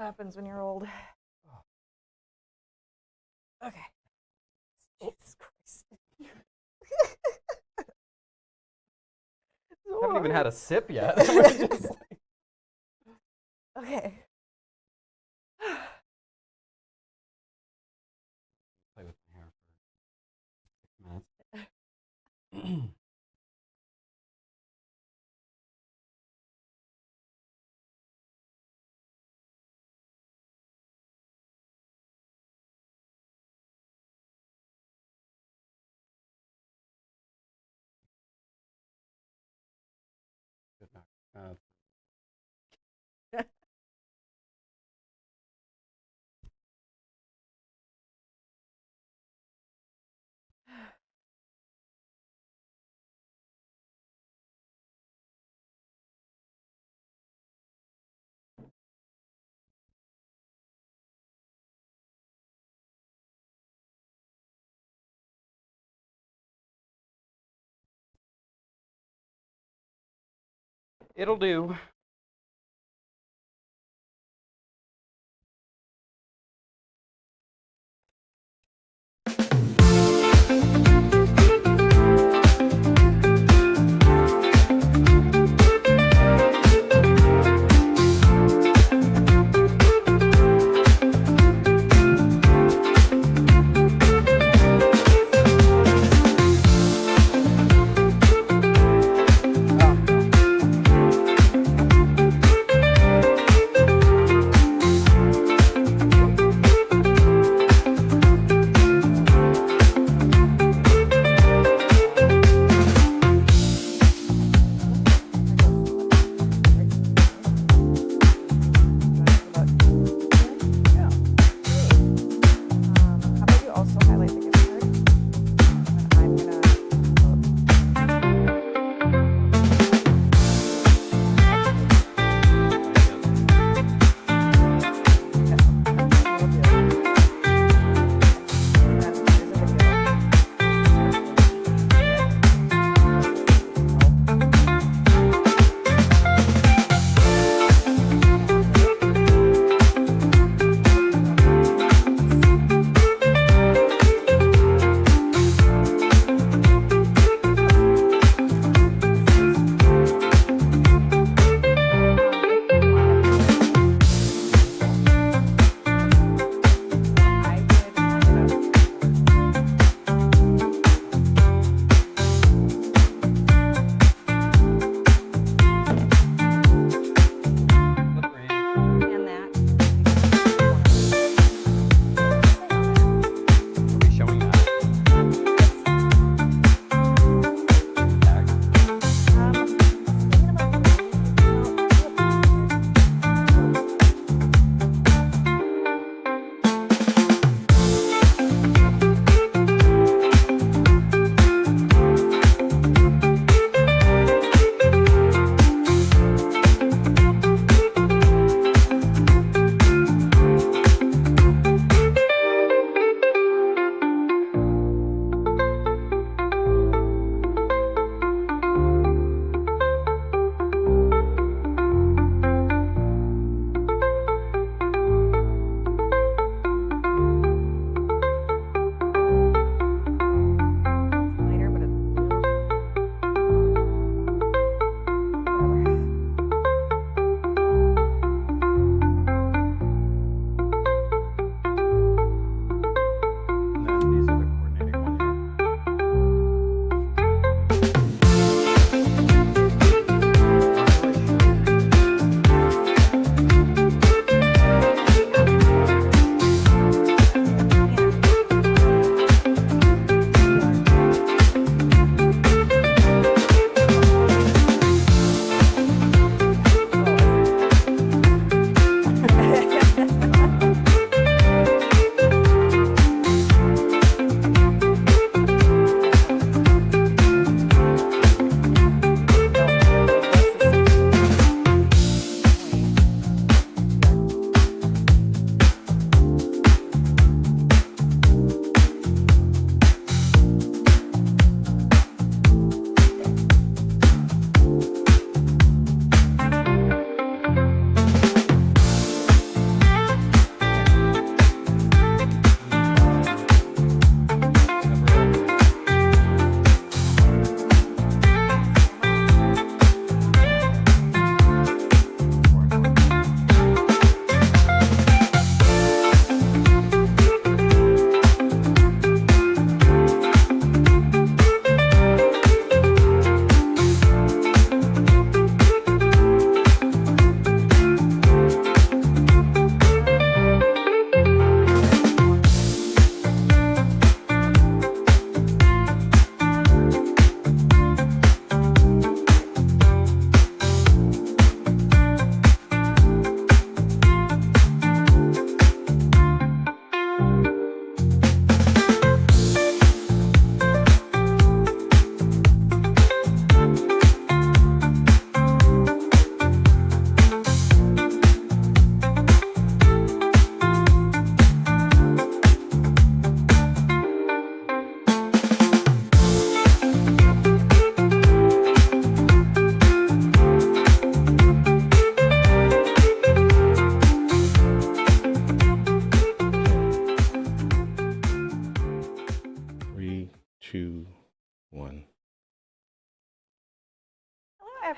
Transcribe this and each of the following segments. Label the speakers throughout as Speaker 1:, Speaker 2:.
Speaker 1: happens when you're old. Okay. Jesus Christ.
Speaker 2: I haven't even had a sip yet.
Speaker 1: Okay.
Speaker 2: Play with my hair for 6 minutes. Good knock. It'll do.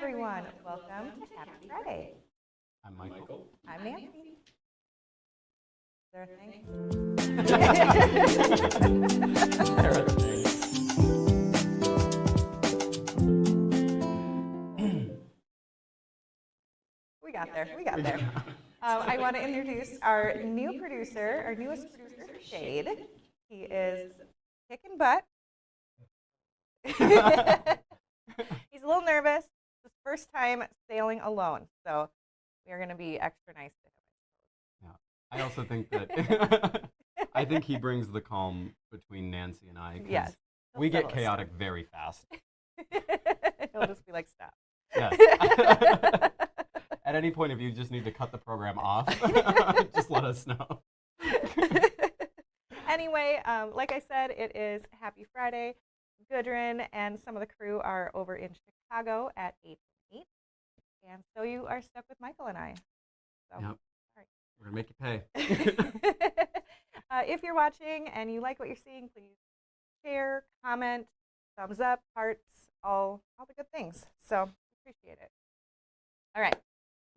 Speaker 1: everyone. Welcome to Happy Friday.
Speaker 2: I'm Michael.
Speaker 1: I'm Nancy. Is there a thing?
Speaker 2: There are things.
Speaker 1: We got there. We got there. I want to introduce our new producer, our newest producer, Shade. He is kicking butt. He's a little nervous. It's his first time sailing alone, so we are going to be extra nice to him.
Speaker 2: Yeah. I also think that I think he brings the calm between Nancy and I. 'Cause
Speaker 1: Yes.
Speaker 2: we get
Speaker 1: Settle us
Speaker 2: chaotic very fast.
Speaker 1: He'll just be like, stop.
Speaker 2: Yes. At any point, if you just need to cut the program off, just let us know.
Speaker 1: Anyway, like I said, it is Happy Friday. Gudrun and some of the crew are over in Chicago at 8:08, and so you are stuck with Michael and I. So,
Speaker 2: Yep.
Speaker 1: sorry.
Speaker 2: We're gonna make you pay.
Speaker 1: If you're watching and you like what you're seeing, please share, comment, thumbs up, hearts, all the good things. So appreciate it. All right,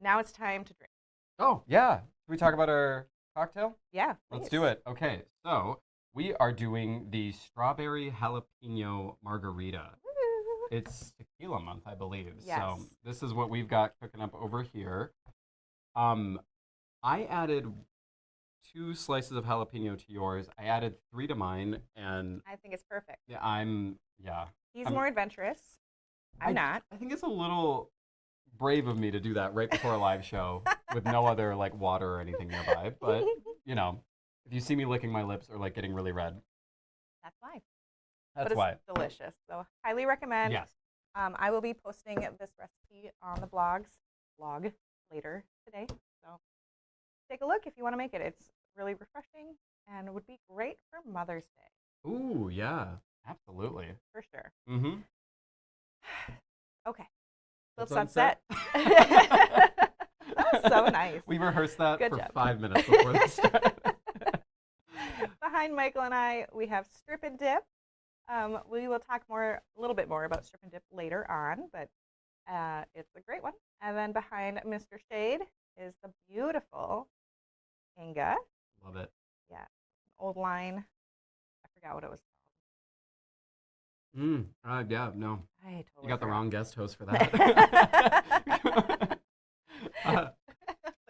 Speaker 1: now it's time to drink.
Speaker 2: Oh yeah. Can we talk about our cocktail?
Speaker 1: Yeah,
Speaker 2: Let's
Speaker 1: please.
Speaker 2: do it. Okay. So we are doing the strawberry jalapeno margarita.
Speaker 1: Woo.
Speaker 2: It's tequila month, I believe.
Speaker 1: Yes.
Speaker 2: So this is what we've got cooking up over here. I added 2 slices of jalapeno to yours. I added 3 to mine, and
Speaker 1: I think it's perfect.
Speaker 2: yeah.
Speaker 1: He's
Speaker 2: I'm-
Speaker 1: more adventurous. I'm not.
Speaker 2: I think it's a little brave of me to do that right before a live show with no other like water or anything nearby. But you know, if you see me licking my lips or like getting really red,
Speaker 1: That's why.
Speaker 2: that's
Speaker 1: But it's
Speaker 2: why.
Speaker 1: delicious. So highly recommend.
Speaker 2: Yes.
Speaker 1: I will be posting this recipe on the blog later today. So take a look if you want to make it. It's really refreshing and would be great for Mother's Day.
Speaker 2: Ooh, yeah, absolutely.
Speaker 1: For sure.
Speaker 2: Mm-hmm.
Speaker 1: Okay.
Speaker 2: The
Speaker 1: So sunset.
Speaker 2: sunset.
Speaker 1: That was so nice.
Speaker 2: We rehearsed that
Speaker 1: Good
Speaker 2: for
Speaker 1: job.
Speaker 2: 5 minutes before this started.
Speaker 1: Behind Michael and I, we have Strip and Dip. We will talk a little bit more about Strip and Dip later on, but it's a great one. And then behind Mr. Shade is the beautiful Inga.
Speaker 2: Love it.
Speaker 1: Yeah, old line. I forgot what it was
Speaker 2: Yeah, no.
Speaker 1: called. I totally
Speaker 2: You got the
Speaker 1: forgot.
Speaker 2: wrong guest host for that.
Speaker 1: But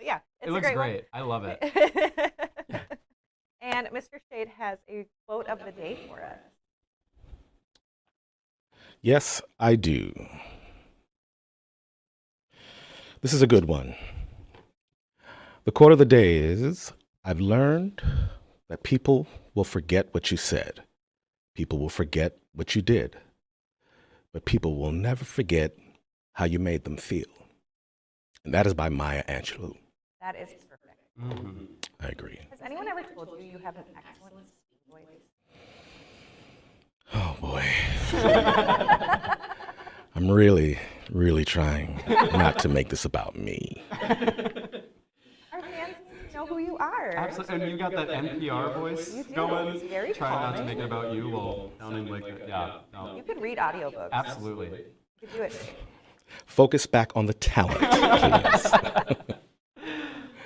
Speaker 1: yeah, it's
Speaker 2: It
Speaker 1: a
Speaker 2: looks
Speaker 1: great
Speaker 2: great. I love it.
Speaker 1: one. And Mr. Shade has a quote of the day for us.
Speaker 3: Yes, I do. This is a good one. The quote of the day is, I've learned that people will forget what you said. People will forget what you did. But people will never forget how you made them feel. And that is by Maya Angelou.
Speaker 1: That is perfect.
Speaker 2: Mhm.
Speaker 3: I agree.
Speaker 1: Has anyone ever told you you have an excellent speaking voice?
Speaker 3: Oh, boy. I'm really, really trying not to make this about me.
Speaker 1: Our fans need to know who you are.
Speaker 2: Absolutely. And you got that NPR voice
Speaker 1: You do.
Speaker 2: going.
Speaker 1: It's very
Speaker 2: Trying not to
Speaker 1: calming.
Speaker 2: make it about you while sounding like, yeah, no.
Speaker 1: You could read audiobooks.
Speaker 2: Absolutely.
Speaker 1: You could do it.
Speaker 3: Focus back on the talent, please.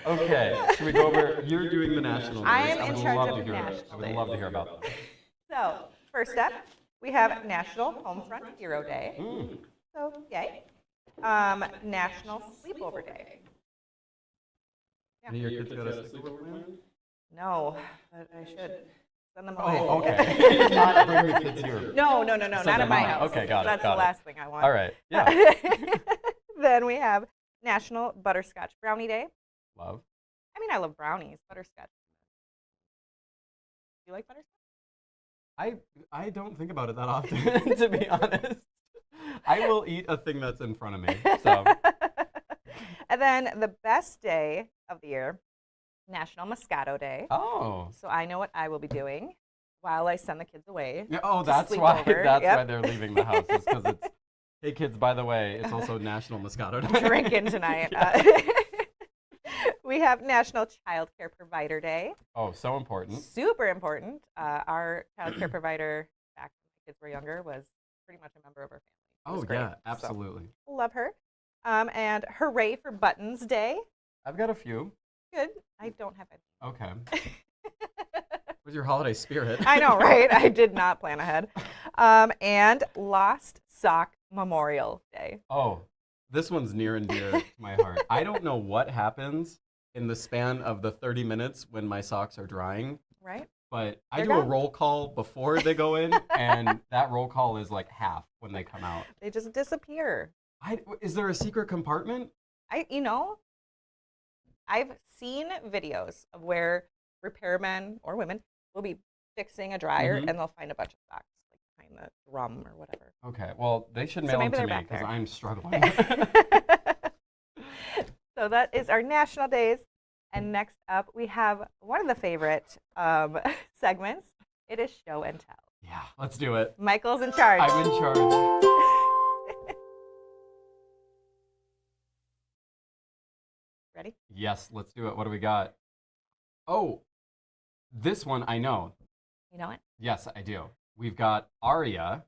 Speaker 2: Okay, should we go over? You're doing the national days.
Speaker 1: I am in
Speaker 2: would
Speaker 1: charge
Speaker 2: love
Speaker 1: of
Speaker 2: to hear
Speaker 1: national
Speaker 2: I would
Speaker 1: days.
Speaker 2: love to hear about them.
Speaker 1: So, first up, we have National Homefront Hero Day.
Speaker 2: Mm.
Speaker 1: So, yay. National Sleepover Day.
Speaker 2: Any of your kids got a sleepover plan?
Speaker 1: No, but I should send them away.
Speaker 2: Oh, okay. Not bring the kids here.
Speaker 1: No, not
Speaker 2: Send
Speaker 1: at
Speaker 2: them
Speaker 1: my
Speaker 2: out.
Speaker 1: house.
Speaker 2: Okay, got it,
Speaker 1: That's
Speaker 2: got
Speaker 1: the
Speaker 2: it.
Speaker 1: last thing I want.
Speaker 2: All right. Yeah.
Speaker 1: Then we have National Butterscotch Brownie Day.
Speaker 2: Love.
Speaker 1: I mean, I love brownies. Butterscotch. Do you like butterscotch?
Speaker 2: I don't think about it that often, to be honest. I will eat a thing that's in front of me. So
Speaker 1: And then the best day of the year, National Moscato Day.
Speaker 2: oh.
Speaker 1: So I know what I will be doing while I send the kids away.
Speaker 2: Yeah, oh,
Speaker 1: to
Speaker 2: that's
Speaker 1: sleep
Speaker 2: why
Speaker 1: over.
Speaker 2: that's why
Speaker 1: Yep.
Speaker 2: they're leaving the house. Is because it's hey kids, by the way, it's also National Moscato Day.
Speaker 1: Drinking tonight.
Speaker 2: Yeah.
Speaker 1: We have National Childcare Provider Day.
Speaker 2: Oh, so important.
Speaker 1: Super important. Our childcare provider, back when the kids were younger, was pretty much a member of our family.
Speaker 2: Oh,
Speaker 1: great.
Speaker 2: yeah,
Speaker 1: So,
Speaker 2: absolutely.
Speaker 1: love her. And hooray for Buttons Day.
Speaker 2: I've got a few.
Speaker 1: Good. I don't have any.
Speaker 2: Okay. Where's your holiday spirit?
Speaker 1: I know, right? I did not plan ahead. And Lost Sock Memorial Day.
Speaker 2: Oh, this one's near and dear to my heart. I don't know what happens in the span of the 30 minutes when my socks are drying,
Speaker 1: Right?
Speaker 2: but I
Speaker 1: They're
Speaker 2: do a
Speaker 1: gone.
Speaker 2: roll call before they go in, and that roll call is like half when they come out.
Speaker 1: They just disappear.
Speaker 2: Is there a secret compartment?
Speaker 1: I've seen videos of where repairmen or women will be fixing a dryer
Speaker 2: Mhm.
Speaker 1: and they'll find a bunch of socks like behind the drum or whatever.
Speaker 2: Okay, well, they should
Speaker 1: So
Speaker 2: mail them
Speaker 1: maybe
Speaker 2: to
Speaker 1: they're
Speaker 2: me
Speaker 1: back
Speaker 2: because
Speaker 1: there.
Speaker 2: I'm struggling.
Speaker 1: So that is our national days. And next up, we have one of the favorite segments. It is show and tell.
Speaker 2: Yeah, let's do it.
Speaker 1: Michael's in charge.
Speaker 2: I'm in charge.
Speaker 1: Ready?
Speaker 2: Yes, let's do it. What do we got? Oh, this one I know.
Speaker 1: You know it?
Speaker 2: Yes, I do. We've got Aria,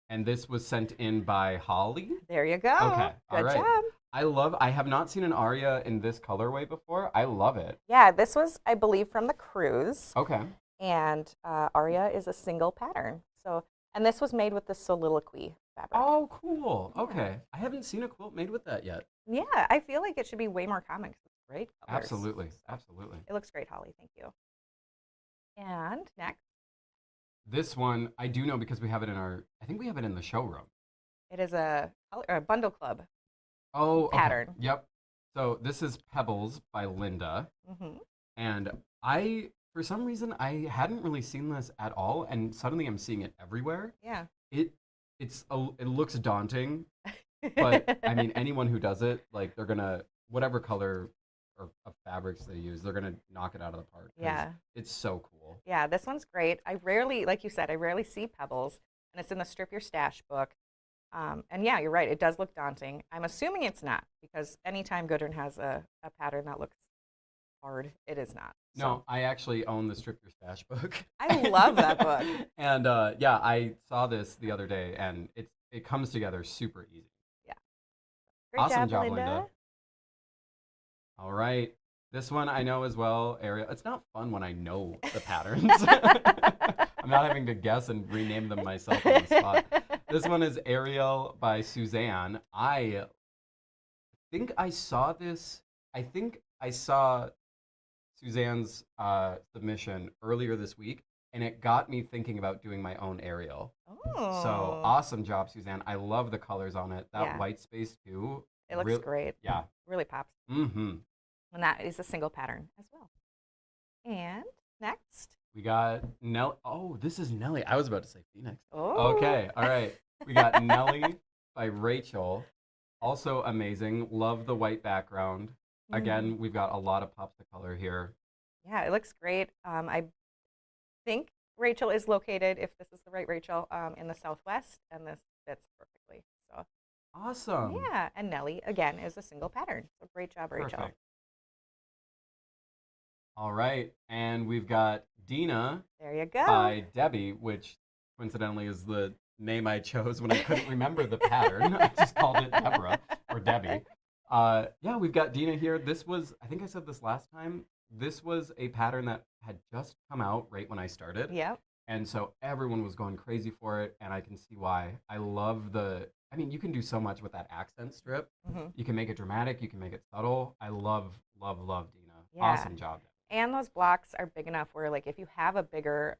Speaker 2: and this was sent in by Holly.
Speaker 1: There you go.
Speaker 2: Okay, all
Speaker 1: Good
Speaker 2: right.
Speaker 1: job.
Speaker 2: I have not seen an Aria in this colorway before. I love it.
Speaker 1: Yeah, this was, I believe, from the cruise.
Speaker 2: Okay.
Speaker 1: And Aria is a single pattern. So, and this was made with the soliloquy fabric.
Speaker 2: Oh, cool.
Speaker 1: Yeah.
Speaker 2: Okay. I haven't seen a quilt made with that yet.
Speaker 1: Yeah, I feel like it should be way more common 'cause it's great colors.
Speaker 2: Absolutely.
Speaker 1: So,
Speaker 2: Absolutely.
Speaker 1: it looks great, Holly. Thank you. And next,
Speaker 2: This one I do know because we have it in I think we have it in the showroom.
Speaker 1: it is a bundle club
Speaker 2: Oh, okay.
Speaker 1: pattern.
Speaker 2: Yep. So this is Pebbles by Linda.
Speaker 1: Mm-hmm.
Speaker 2: And for some reason, I hadn't really seen this at all. And suddenly I'm seeing it everywhere.
Speaker 1: Yeah.
Speaker 2: It looks daunting, but I mean, anyone who does it, like they're gonna, whatever color or of fabrics they use, they're gonna knock it out of the park. 'Cause
Speaker 1: Yeah.
Speaker 2: it's so cool.
Speaker 1: Yeah, this one's great. I rarely, like you said, I rarely see Pebbles, and it's in the Strip Your Stash book. And yeah, you're right. It does look daunting. I'm assuming it's not because anytime Gudrun has a pattern that looks hard, it is not.
Speaker 2: No,
Speaker 1: So,
Speaker 2: I actually own the Strip Your Stash book.
Speaker 1: I love that book.
Speaker 2: And yeah, I saw this the other day, and it comes together super easy.
Speaker 1: Great
Speaker 2: Awesome
Speaker 1: job,
Speaker 2: job,
Speaker 1: Linda.
Speaker 2: Linda. All right. This one I know as well, Ariel. It's not fun when I know the patterns. I'm not having to guess and rename them myself on the spot. This one is Ariel by Suzanne. I think I saw this. I think I saw Suzanne's submission earlier this week, and it got me thinking about doing my own Ariel.
Speaker 1: Oh.
Speaker 2: So awesome job, Suzanne. I love the colors on it. That
Speaker 1: Yeah.
Speaker 2: white space too.
Speaker 1: It looks great.
Speaker 2: Yeah.
Speaker 1: Really pops.
Speaker 2: Mm-hmm.
Speaker 1: And that is a single pattern as well. And next.
Speaker 2: We got Nelly. Oh, this is Nelly. I was about to say Phoenix.
Speaker 1: Oh.
Speaker 2: Okay. All right. We got Nelly by Rachel. Also amazing. Love the white background. Again, we've got a lot of pops of color here.
Speaker 1: Yeah, it looks great. I think Rachel is located, if this is the right Rachel, in the Southwest, and this fits perfectly. So
Speaker 2: Awesome.
Speaker 1: yeah, and Nelly again is a single pattern. So great job, Rachel.
Speaker 2: Perfect. All right. And we've got Dina
Speaker 1: There you go.
Speaker 2: by Debbie, which coincidentally is the name I chose when I couldn't remember the pattern. I just called it Deborah or Debbie. Yeah, we've got Dina here. This was, I think I said this last time, this was a pattern that had just come out right when I started.
Speaker 1: Yep.
Speaker 2: And so everyone was going crazy for it, and I can see why. I love I mean, you can do so much with that accent strip.
Speaker 1: Mm-hmm.
Speaker 2: You can make it dramatic, you can make it subtle. I love, love, love Dina.
Speaker 1: Yeah.
Speaker 2: Awesome job.
Speaker 1: And those blocks are big enough where, like, if you have a bigger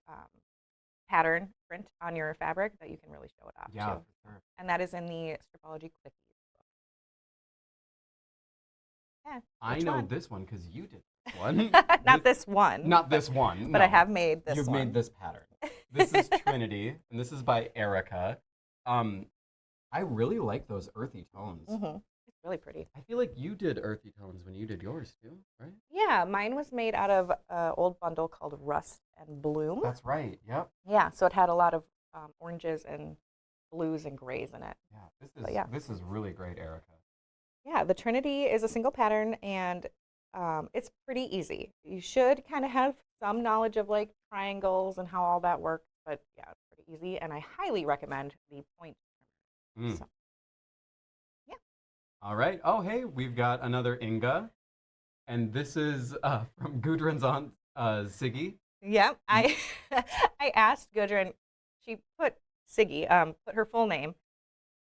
Speaker 1: pattern print on your fabric, that you can really show it off
Speaker 2: Yeah,
Speaker 1: too.
Speaker 2: for sure.
Speaker 1: And that is in the Stripology Quickies book. Yeah.
Speaker 2: I
Speaker 1: which
Speaker 2: know
Speaker 1: one?
Speaker 2: this one because you did this one.
Speaker 1: Not this one.
Speaker 2: Not this one.
Speaker 1: But I
Speaker 2: no.
Speaker 1: have made this
Speaker 2: You've
Speaker 1: one.
Speaker 2: made this pattern. This is Trinity, and this is by Erica. I really like those earthy tones.
Speaker 1: Mm-hmm. It's really pretty.
Speaker 2: I feel like you did earthy tones when you did yours too, right?
Speaker 1: Yeah, mine was made out of an old bundle called Rust and Bloom.
Speaker 2: That's right. Yep.
Speaker 1: Yeah, so it had a lot of oranges and blues and grays in it.
Speaker 2: Yeah. This is really great, Erica.
Speaker 1: Yeah, the Trinity is a single pattern, and it's pretty easy. You should kind of have some knowledge of like triangles and how all that works, but yeah, it's pretty easy. And I highly recommend the point.
Speaker 2: Mm.
Speaker 1: So, yeah.
Speaker 2: All right. Oh, hey, we've got another Inga. And this is from Gudrun's aunt, Siggy.
Speaker 1: Yep. I asked Gudrun. She put Siggy, put her full name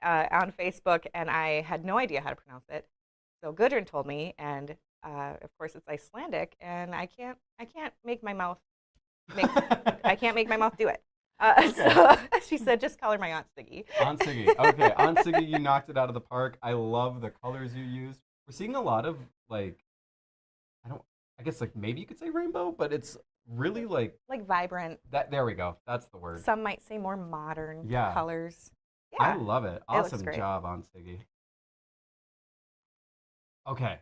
Speaker 1: on Facebook, and I had no idea how to pronounce it. So Gudrun told me, and of course it's Icelandic, and I can't make my mouth I can't make my mouth do it.
Speaker 2: Okay.
Speaker 1: So she said, just call her my Aunt Siggy.
Speaker 2: Aunt Siggy. Okay, Aunt Siggy, you knocked it out of the park. I love the colors you used. We're seeing a lot of like, I guess like maybe you could say rainbow, but it's really like
Speaker 1: vibrant.
Speaker 2: that. There we go. That's the word.
Speaker 1: Some might say more modern
Speaker 2: Yeah.
Speaker 1: colors.
Speaker 2: I
Speaker 1: Yeah.
Speaker 2: love it.
Speaker 1: looks
Speaker 2: Awesome
Speaker 1: great.
Speaker 2: job, Aunt Siggy. Okay,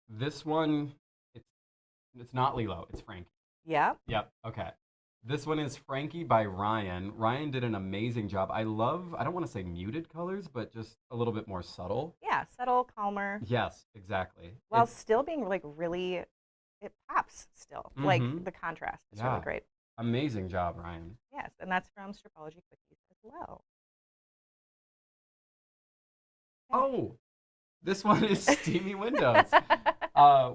Speaker 2: this one, it's not Lilo. It's Frankie.
Speaker 1: Yeah.
Speaker 2: Yep. Okay. This one is Frankie by Ryan. Ryan did an amazing job. I don't want to say muted colors, but just a little bit more subtle.
Speaker 1: Yeah. Subtle, calmer,
Speaker 2: Yes, exactly.
Speaker 1: while still being like really, it pops still. Like
Speaker 2: Mhm.
Speaker 1: the contrast is
Speaker 2: Yeah.
Speaker 1: really great.
Speaker 2: Amazing job, Ryan.
Speaker 1: Yes. And that's from Stripology Cookies as well.
Speaker 2: Oh, this one is Steamy Windows.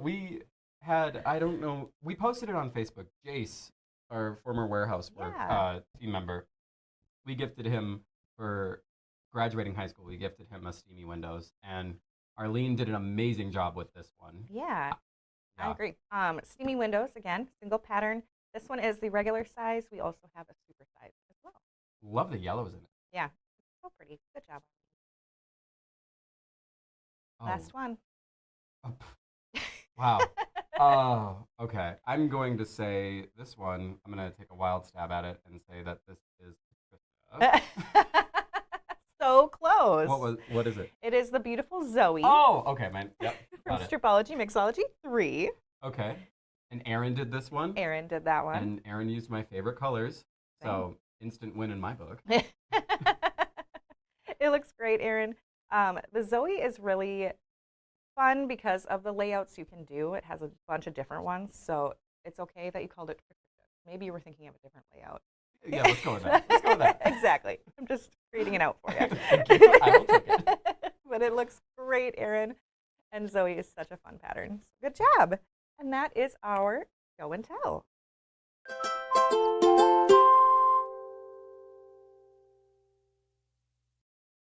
Speaker 2: We had, I don't know, we posted it on Facebook. Jace, our former warehouse work
Speaker 1: Yeah.
Speaker 2: team member, we gifted him for graduating high school. We gifted him a Steamy Windows, and Arlene did an amazing job with this one.
Speaker 1: Yeah. I
Speaker 2: Yeah.
Speaker 1: agree. Steamy Windows, again, single pattern. This one is the regular size. We also have a super size as well.
Speaker 2: Love the yellows in it.
Speaker 1: Yeah. So pretty. Good job.
Speaker 2: Oh,
Speaker 1: Last one.
Speaker 2: oh, wow. Oh, okay. I'm going to say this one. I'm going to take a wild stab at it and say that this is Patricia.
Speaker 1: So close.
Speaker 2: What is it?
Speaker 1: It is the beautiful Zoe
Speaker 2: Oh, okay, man. Yep.
Speaker 1: from
Speaker 2: Got it.
Speaker 1: Stripology Mixology 3.
Speaker 2: Okay. And Aaron did this one.
Speaker 1: Aaron did that one.
Speaker 2: And Aaron used my favorite colors. So instant win in my book.
Speaker 1: It looks great, Aaron. The Zoe is really fun because of the layouts you can do. It has a bunch of different ones, so it's okay that you called it Patricia. Maybe you were thinking of a different layout.
Speaker 2: Yeah, let's go with that. Let's go with that.
Speaker 1: Exactly. I'm just creating it out for you.
Speaker 2: Thank you. I will take it.
Speaker 1: But it looks great, Aaron. And Zoe is such a fun pattern. So good job. And that is our show and tell.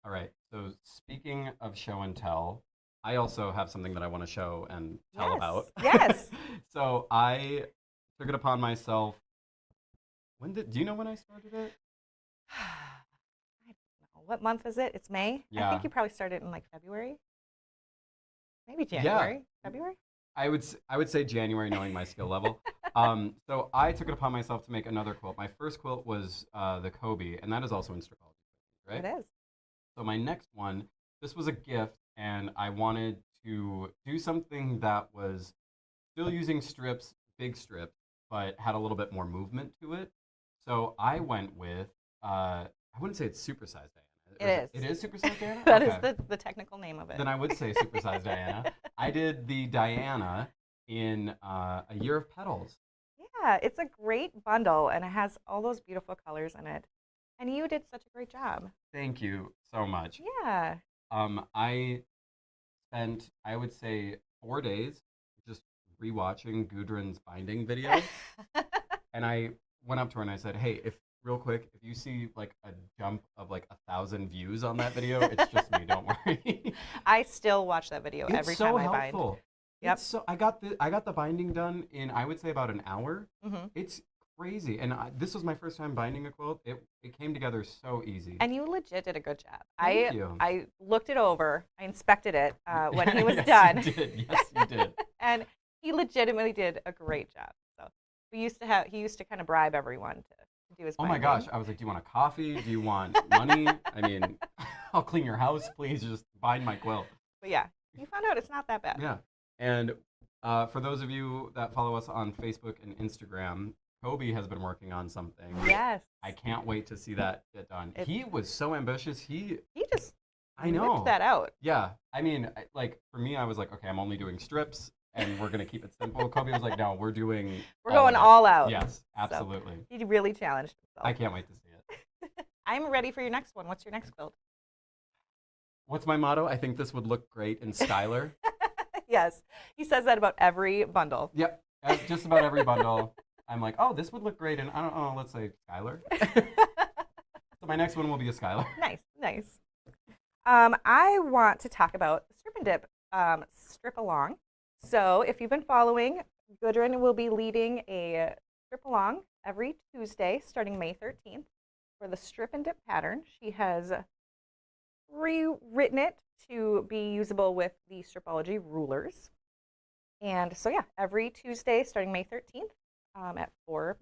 Speaker 2: All right. So speaking of show and tell, I also have something that I want to show and tell
Speaker 1: Yes.
Speaker 2: about.
Speaker 1: Yes.
Speaker 2: So I took it upon myself. Do you know when I started it?
Speaker 1: I don't know. What month is it? It's May? I
Speaker 2: Yeah.
Speaker 1: think you probably started in like February. Maybe January. February?
Speaker 2: I would say January, knowing my skill level. So I took it upon myself to make another quilt. My first quilt was the Kobe, and that is also in Stripology, right?
Speaker 1: It is.
Speaker 2: So my next one, this was a gift, and I wanted to do something that was still using strips, big strips, but had a little bit more movement to it. So I went with, I wouldn't say it's supersized Diana.
Speaker 1: It is.
Speaker 2: It is supersized Diana?
Speaker 1: That
Speaker 2: Okay.
Speaker 1: is the technical name of it.
Speaker 2: Then I would say supersized Diana. I did the Diana in A Year of Petals.
Speaker 1: Yeah, it's a great bundle, and it has all those beautiful colors in it. And you did such a great job.
Speaker 2: Thank you so much.
Speaker 1: Yeah.
Speaker 2: I spent, I would say, 4 days just rewatching Gudrun's binding videos. And I went up to her and I said, hey, real quick, if you see like a jump of like 1,000 views on that video, it's just me, don't worry.
Speaker 1: I still watch that video every time I bind.
Speaker 2: Helpful.
Speaker 1: Yep.
Speaker 2: It's so I got the binding done in, I would say, about an hour.
Speaker 1: Mm-hmm.
Speaker 2: It's crazy. And this was my first time binding a quilt. It came together so easy.
Speaker 1: And you legit did a good job.
Speaker 2: Thank you.
Speaker 1: I looked it over. I inspected it when he was
Speaker 2: Yes,
Speaker 1: done.
Speaker 2: You did. Yes, you did.
Speaker 1: And he legitimately did a great job. So he used to kind of bribe everyone to do his
Speaker 2: Oh my
Speaker 1: binding.
Speaker 2: gosh. I was like, do you want a coffee? Do you want money? I mean, I'll clean your house. Please just bind my quilt.
Speaker 1: But yeah, you found out it's not that bad.
Speaker 2: Yeah. And for those of you that follow us on Facebook and Instagram, Kobe has been working on something.
Speaker 1: Yes.
Speaker 2: I can't wait to see that get done.
Speaker 1: It-
Speaker 2: He was so ambitious.
Speaker 1: He just
Speaker 2: I know.
Speaker 1: whipped that out.
Speaker 2: Yeah. I mean, like for me, I was like, okay, I'm only doing strips and we're going to keep it simple. Kobe was like, no, we're doing
Speaker 1: We're
Speaker 2: all
Speaker 1: going
Speaker 2: of it.
Speaker 1: all out.
Speaker 2: Yes, absolutely.
Speaker 1: He really challenged himself.
Speaker 2: I can't wait to see it.
Speaker 1: I'm ready for your next one. What's your next quilt?
Speaker 2: What's my motto? I think this would look great in Skylar.
Speaker 1: Yes, he says that about every bundle.
Speaker 2: Yep, just about every bundle. I'm like, oh, this would look great in, I don't know, let's say Skylar. So my next one will be a Skylar.
Speaker 1: Nice, nice. I want to talk about the strip and dip strip along. So if you've been following, Gudrun will be leading a strip along every Tuesday starting May 13th for the strip and dip pattern. She has rewritten it to be usable with the Stripology rulers. And so yeah, every Tuesday starting May 13th at 4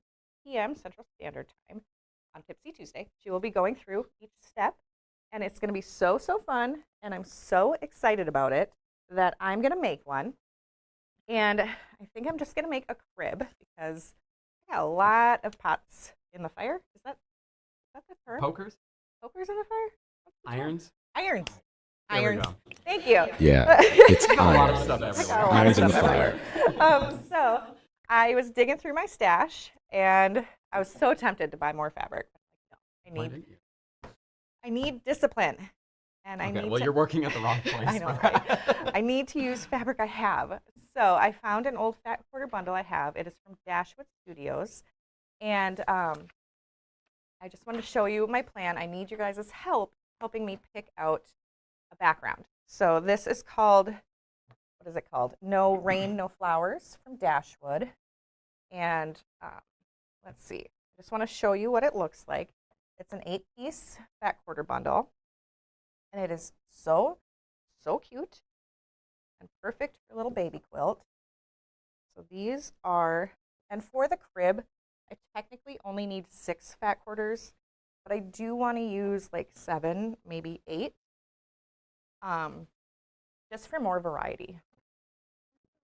Speaker 1: p.m. Central Standard Time on Tipsy Tuesday, she will be going through each step, and it's going to be so fun, and I'm so excited about it that I'm going to make one. And I think I'm just going to make a crib because I got a lot of pots in the fire. Is that the term?
Speaker 2: Pokers?
Speaker 1: Pokers in the fire?
Speaker 2: Irons?
Speaker 1: Irons.
Speaker 2: There we
Speaker 1: Irons.
Speaker 2: go.
Speaker 1: Thank you.
Speaker 3: Yeah, it's
Speaker 2: A lot of
Speaker 3: irons.
Speaker 2: stuff
Speaker 1: I got a
Speaker 2: everywhere.
Speaker 1: lot of
Speaker 3: Irons in the
Speaker 1: stuff
Speaker 3: fire.
Speaker 1: everywhere. So I was digging through my stash, and I was so tempted to buy more fabric. No,
Speaker 2: Why didn't you?
Speaker 1: I need discipline, and I
Speaker 2: Okay,
Speaker 1: need
Speaker 2: well,
Speaker 1: to.
Speaker 2: you're working at the wrong place.
Speaker 1: I know,
Speaker 2: for
Speaker 1: right?
Speaker 2: that.
Speaker 1: I need to use fabric I have. So I found an old fat quarter bundle I have. It is from Dashwood Studios, and I just wanted to show you my plan. I need your guys' help helping me pick out a background. So this is called, what is it called? No Rain, No Flowers from Dashwood. And let's see, I just want to show you what it looks like. It's an 8-piece fat quarter bundle, and it is so cute and perfect for a little baby quilt. So these are, and for the crib, I technically only need 6 fat quarters, but I do want to use like 7, maybe 8, just for more variety.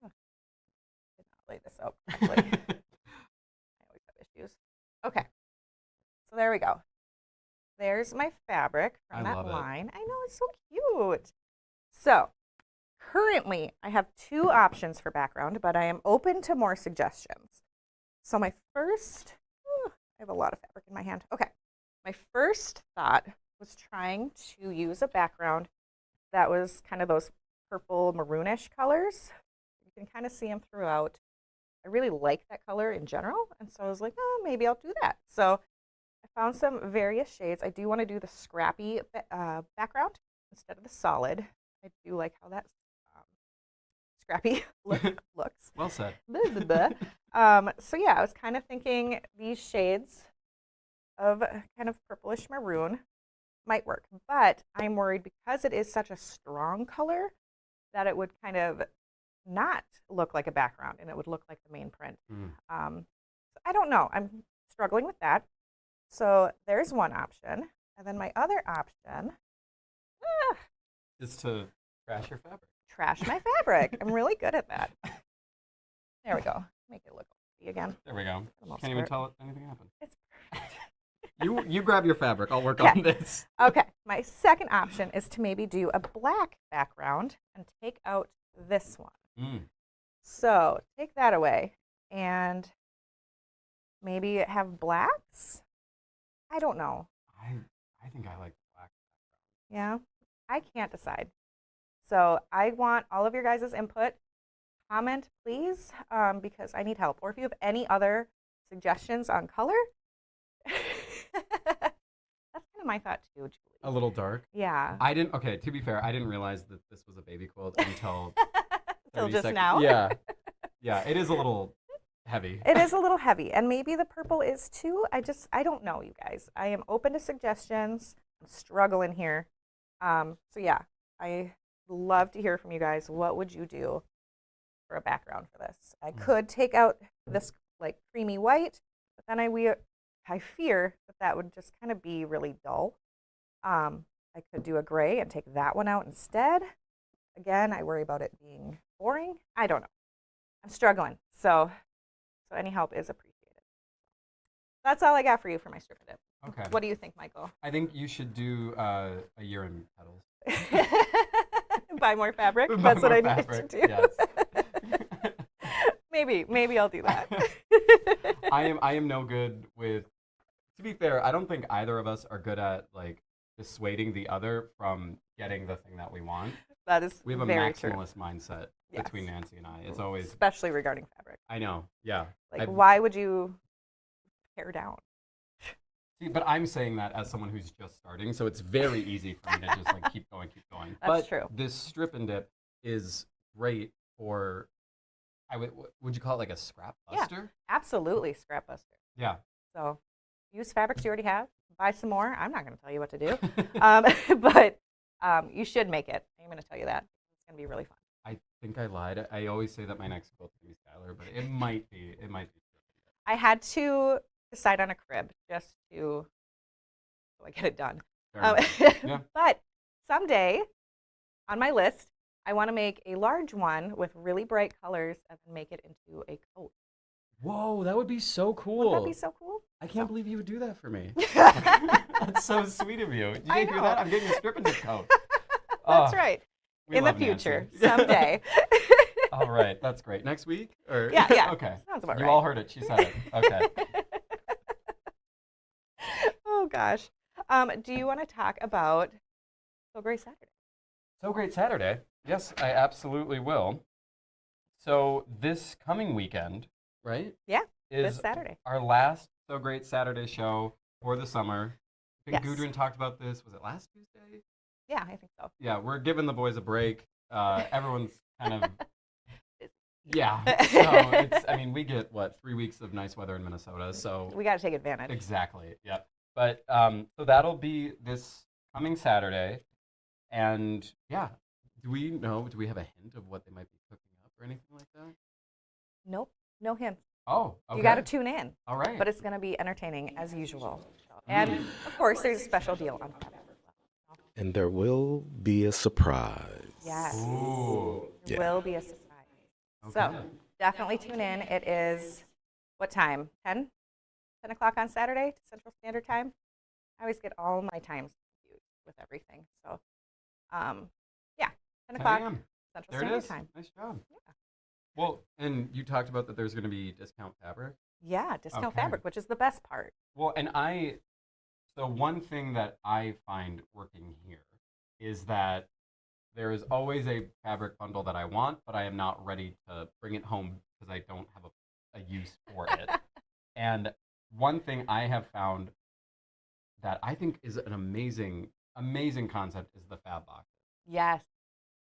Speaker 1: Did not lay this out correctly. I always have issues. Okay, so there we go. There's my fabric from
Speaker 2: I
Speaker 1: that
Speaker 2: love it.
Speaker 1: line. I know, it's so cute. So currently, I have 2 options for background, but I am open to more suggestions. So my first, I have a lot of fabric in my hand. Okay, my first thought was trying to use a background that was kind of those purple maroonish colors. You can kind of see them throughout. I really like that color in general, and so I was like, oh, maybe I'll do that. So I found some various shades. I do want to do the scrappy background instead of the solid. I do like how that scrappy looks.
Speaker 2: Well said.
Speaker 1: So yeah, I was kind of thinking these shades of kind of purplish maroon might work, but I'm worried because it is such a strong color that it would kind of not look like a background and it would look like the main print. So I don't know. I'm struggling with that. So there's one option. And then my other option,
Speaker 2: Is to trash your fabric.
Speaker 1: trash my fabric. I'm really good at that. There we go. Make it look pretty again.
Speaker 2: There we go.
Speaker 1: For the most
Speaker 2: Can't even
Speaker 1: part.
Speaker 2: tell it anything happened.
Speaker 1: It's perfect.
Speaker 2: You grab your fabric. I'll work
Speaker 1: Okay.
Speaker 2: on this.
Speaker 1: Okay, my second option is to maybe do a black background and take out this one. So take that away and maybe have blacks? I don't know.
Speaker 2: I think I like black.
Speaker 1: Yeah, I can't decide. So I want all of your guys' input. Comment, please, because I need help. Or if you have any other suggestions on color, that's kind of my thought too, Julie.
Speaker 2: A little dark.
Speaker 1: Yeah.
Speaker 2: Okay, to be fair, I didn't realize that this was a baby quilt until
Speaker 1: Till
Speaker 2: 30
Speaker 1: just
Speaker 2: seconds.
Speaker 1: now?
Speaker 2: Yeah. Yeah, it is a little heavy.
Speaker 1: It is a little heavy, and maybe the purple is too. I don't know, you guys. I am open to suggestions. I'm struggling here. So yeah, I love to hear from you guys. What would you do for a background for this? I could take out this like creamy white, but then I fear that would just kind of be really dull. I could do a gray and take that one out instead. Again, I worry about it being boring. I don't know. I'm struggling. So any help is appreciated. That's all I got for you for my strip and dip.
Speaker 2: Okay.
Speaker 1: What do you think, Michael?
Speaker 2: I think you should do a year in petals.
Speaker 1: Buy more fabric?
Speaker 2: Buy
Speaker 1: That's what
Speaker 2: more
Speaker 1: I need
Speaker 2: fabric,
Speaker 1: to do.
Speaker 2: yes.
Speaker 1: Maybe I'll do that.
Speaker 2: I am no good with. To be fair, I don't think either of us are good at like dissuading the other from getting the thing that we want.
Speaker 1: That is
Speaker 2: We have a
Speaker 1: very true.
Speaker 2: maximalist mindset
Speaker 1: Yes.
Speaker 2: between Nancy and I. It's always,
Speaker 1: Especially regarding fabric.
Speaker 2: I know, yeah.
Speaker 1: Like, why would you tear down?
Speaker 2: See, but I'm saying that as someone who's just starting, so it's very easy for me to just like keep going.
Speaker 1: That's
Speaker 2: but
Speaker 1: true.
Speaker 2: This strip and dip is great for, would you call it like a scrap buster?
Speaker 1: Absolutely, scrap buster.
Speaker 2: Yeah.
Speaker 1: So use fabrics you already have. Buy some more. I'm not going to tell you what to do, but you should make it. I'm going to tell you that. It's going to be really fun.
Speaker 2: I think I lied. I always say that my next quilt is going to be Skylar, but it might be. It might be.
Speaker 1: I had to decide on a crib just to so I get it done.
Speaker 2: Yeah.
Speaker 1: But someday on my list, I want to make a large one with really bright colors and then make it into a coat.
Speaker 2: Whoa, that would be so cool.
Speaker 1: Wouldn't that be so cool?
Speaker 2: I can't believe you would do that for me. That's so sweet of you. Did you hear that? I'm getting a strip and dip coat.
Speaker 1: That's right.
Speaker 2: We
Speaker 1: In the
Speaker 2: love
Speaker 1: future,
Speaker 2: Nancy.
Speaker 1: someday.
Speaker 2: All right, that's great. Next week? Or
Speaker 1: Yeah.
Speaker 2: Okay.
Speaker 1: Sounds about
Speaker 2: You
Speaker 1: right.
Speaker 2: all heard it. She said it. Okay.
Speaker 1: Oh gosh. Do you want to talk about So Great Saturday?
Speaker 2: So Great Saturday. Yes, I absolutely will. So this coming weekend, right?
Speaker 1: Yeah,
Speaker 2: is
Speaker 1: this Saturday.
Speaker 2: our last So Great Saturday show for the summer. I think
Speaker 1: Yes.
Speaker 2: Gudrun talked about this. Was it last Tuesday?
Speaker 1: Yeah, I think so.
Speaker 2: Yeah, we're giving the boys a break. Everyone's kind of yeah. So it's. I mean, we get what 3 weeks of nice weather in Minnesota. So
Speaker 1: We got to take advantage.
Speaker 2: exactly. Yep. But so that'll be this coming Saturday, and yeah. Do we have a hint of what they might be cooking up or anything like that?
Speaker 1: Nope, no hints.
Speaker 2: Oh, okay.
Speaker 1: You got to tune in.
Speaker 2: All right.
Speaker 1: But it's going to be entertaining as usual. And of course, there's a special deal on fabric as well.
Speaker 3: And there will be a surprise.
Speaker 1: Yes,
Speaker 2: Ooh.
Speaker 1: there
Speaker 3: Yeah.
Speaker 1: will be a surprise.
Speaker 2: Okay.
Speaker 1: So definitely tune in. It is what time? 10? 10 o'clock on Saturday, Central Standard Time. I always get all my times confused with everything. So, yeah, 10 o'clock
Speaker 2: 10 a.m.
Speaker 1: Central
Speaker 2: There it
Speaker 1: Standard
Speaker 2: is.
Speaker 1: Time.
Speaker 2: Nice job.
Speaker 1: Yeah.
Speaker 2: Well, and you talked about that there's going to be discount fabric.
Speaker 1: Yeah, discount
Speaker 2: Okay.
Speaker 1: fabric, which is the best part.
Speaker 2: Well, so one thing that I find working here is that there is always a fabric bundle that I want, but I am not ready to bring it home because I don't have a use for it. And one thing I have found that I think is an amazing, amazing concept is the fab box.
Speaker 1: Yes,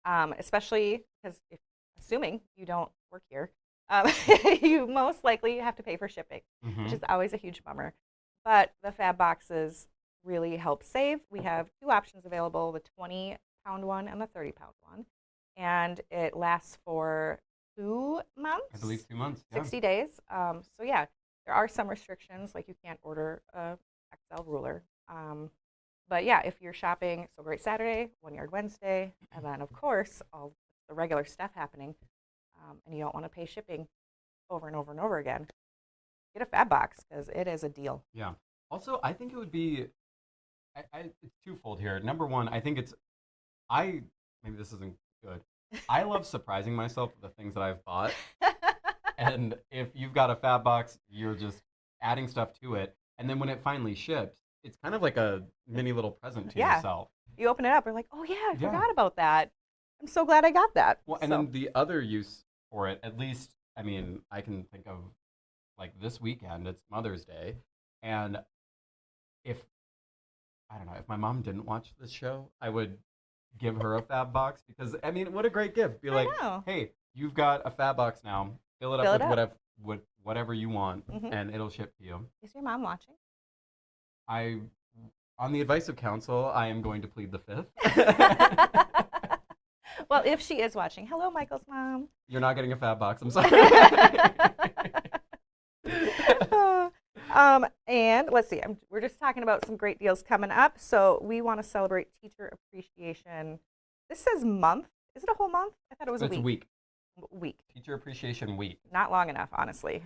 Speaker 1: especially because assuming you don't work here, you most likely have to pay for shipping, which is always a huge bummer. But the fab boxes really help save. We have two options available, the 20-pound one and the 30-pound one. And it lasts for 2 months?
Speaker 2: I believe 2 months. Yeah.
Speaker 1: 60 days. So yeah, there are some restrictions, like you can't order a XL ruler. But yeah, if you're shopping So Great Saturday, 1 Yard Wednesday, and then of course all the regular stuff happening, and you don't want to pay shipping over and over and over again, get a fab box because it is a deal.
Speaker 2: Yeah. Also, I think it would be, it's twofold here. Number one, I think maybe this isn't good. I love surprising myself with the things that I've bought. And if you've got a fab box, you're just adding stuff to it. And then when it finally ships, it's kind of like a mini little present to
Speaker 1: Yeah.
Speaker 2: yourself.
Speaker 1: You open it up, you're like, oh yeah, I
Speaker 2: Yeah.
Speaker 1: forgot about that. I'm so glad I got that.
Speaker 2: Well, and
Speaker 1: So-
Speaker 2: then the other use for it, at least, I mean, I can think of like this weekend, it's Mother's Day. And if my mom didn't watch this show, I would give her a fab box because, I mean, what a great gift. Be like,
Speaker 1: know.
Speaker 2: hey, you've got a fab box now. Fill it
Speaker 1: Fill
Speaker 2: up
Speaker 1: it
Speaker 2: with
Speaker 1: up.
Speaker 2: whatever you want,
Speaker 1: Mhm.
Speaker 2: and it'll ship to you.
Speaker 1: Is your mom watching?
Speaker 2: On the advice of counsel, I am going to plead the fifth.
Speaker 1: Well, if she is watching, hello, Michael's mom.
Speaker 2: You're not getting a fab box. I'm sorry.
Speaker 1: And let's see, we're just talking about some great deals coming up. So we want to celebrate Teacher Appreciation. This says month. Is it a whole month? I thought it was
Speaker 2: It's
Speaker 1: a week.
Speaker 2: week.
Speaker 1: Week.
Speaker 2: Teacher Appreciation Week.
Speaker 1: Not long enough, honestly.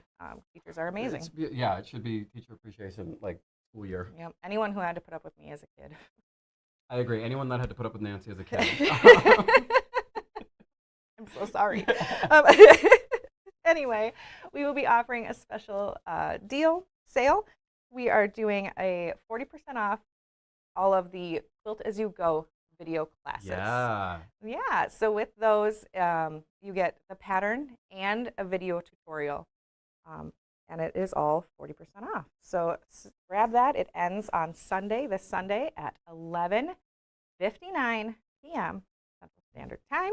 Speaker 1: Teachers are amazing.
Speaker 2: Yeah, it should be Teacher Appreciation like school year.
Speaker 1: Yep. Anyone who had to put up with me as a kid.
Speaker 2: I agree. Anyone that had to put up with Nancy as a kid.
Speaker 1: I'm so sorry. Anyway, we will be offering a special sale. We are doing a 40% off all of the Quilt As You Go video classes.
Speaker 2: Yeah.
Speaker 1: Yeah, so with those, you get the pattern and a video tutorial, and it is all 40% off. So grab that. It ends on Sunday, this Sunday at 11:59 p.m. Central Standard Time.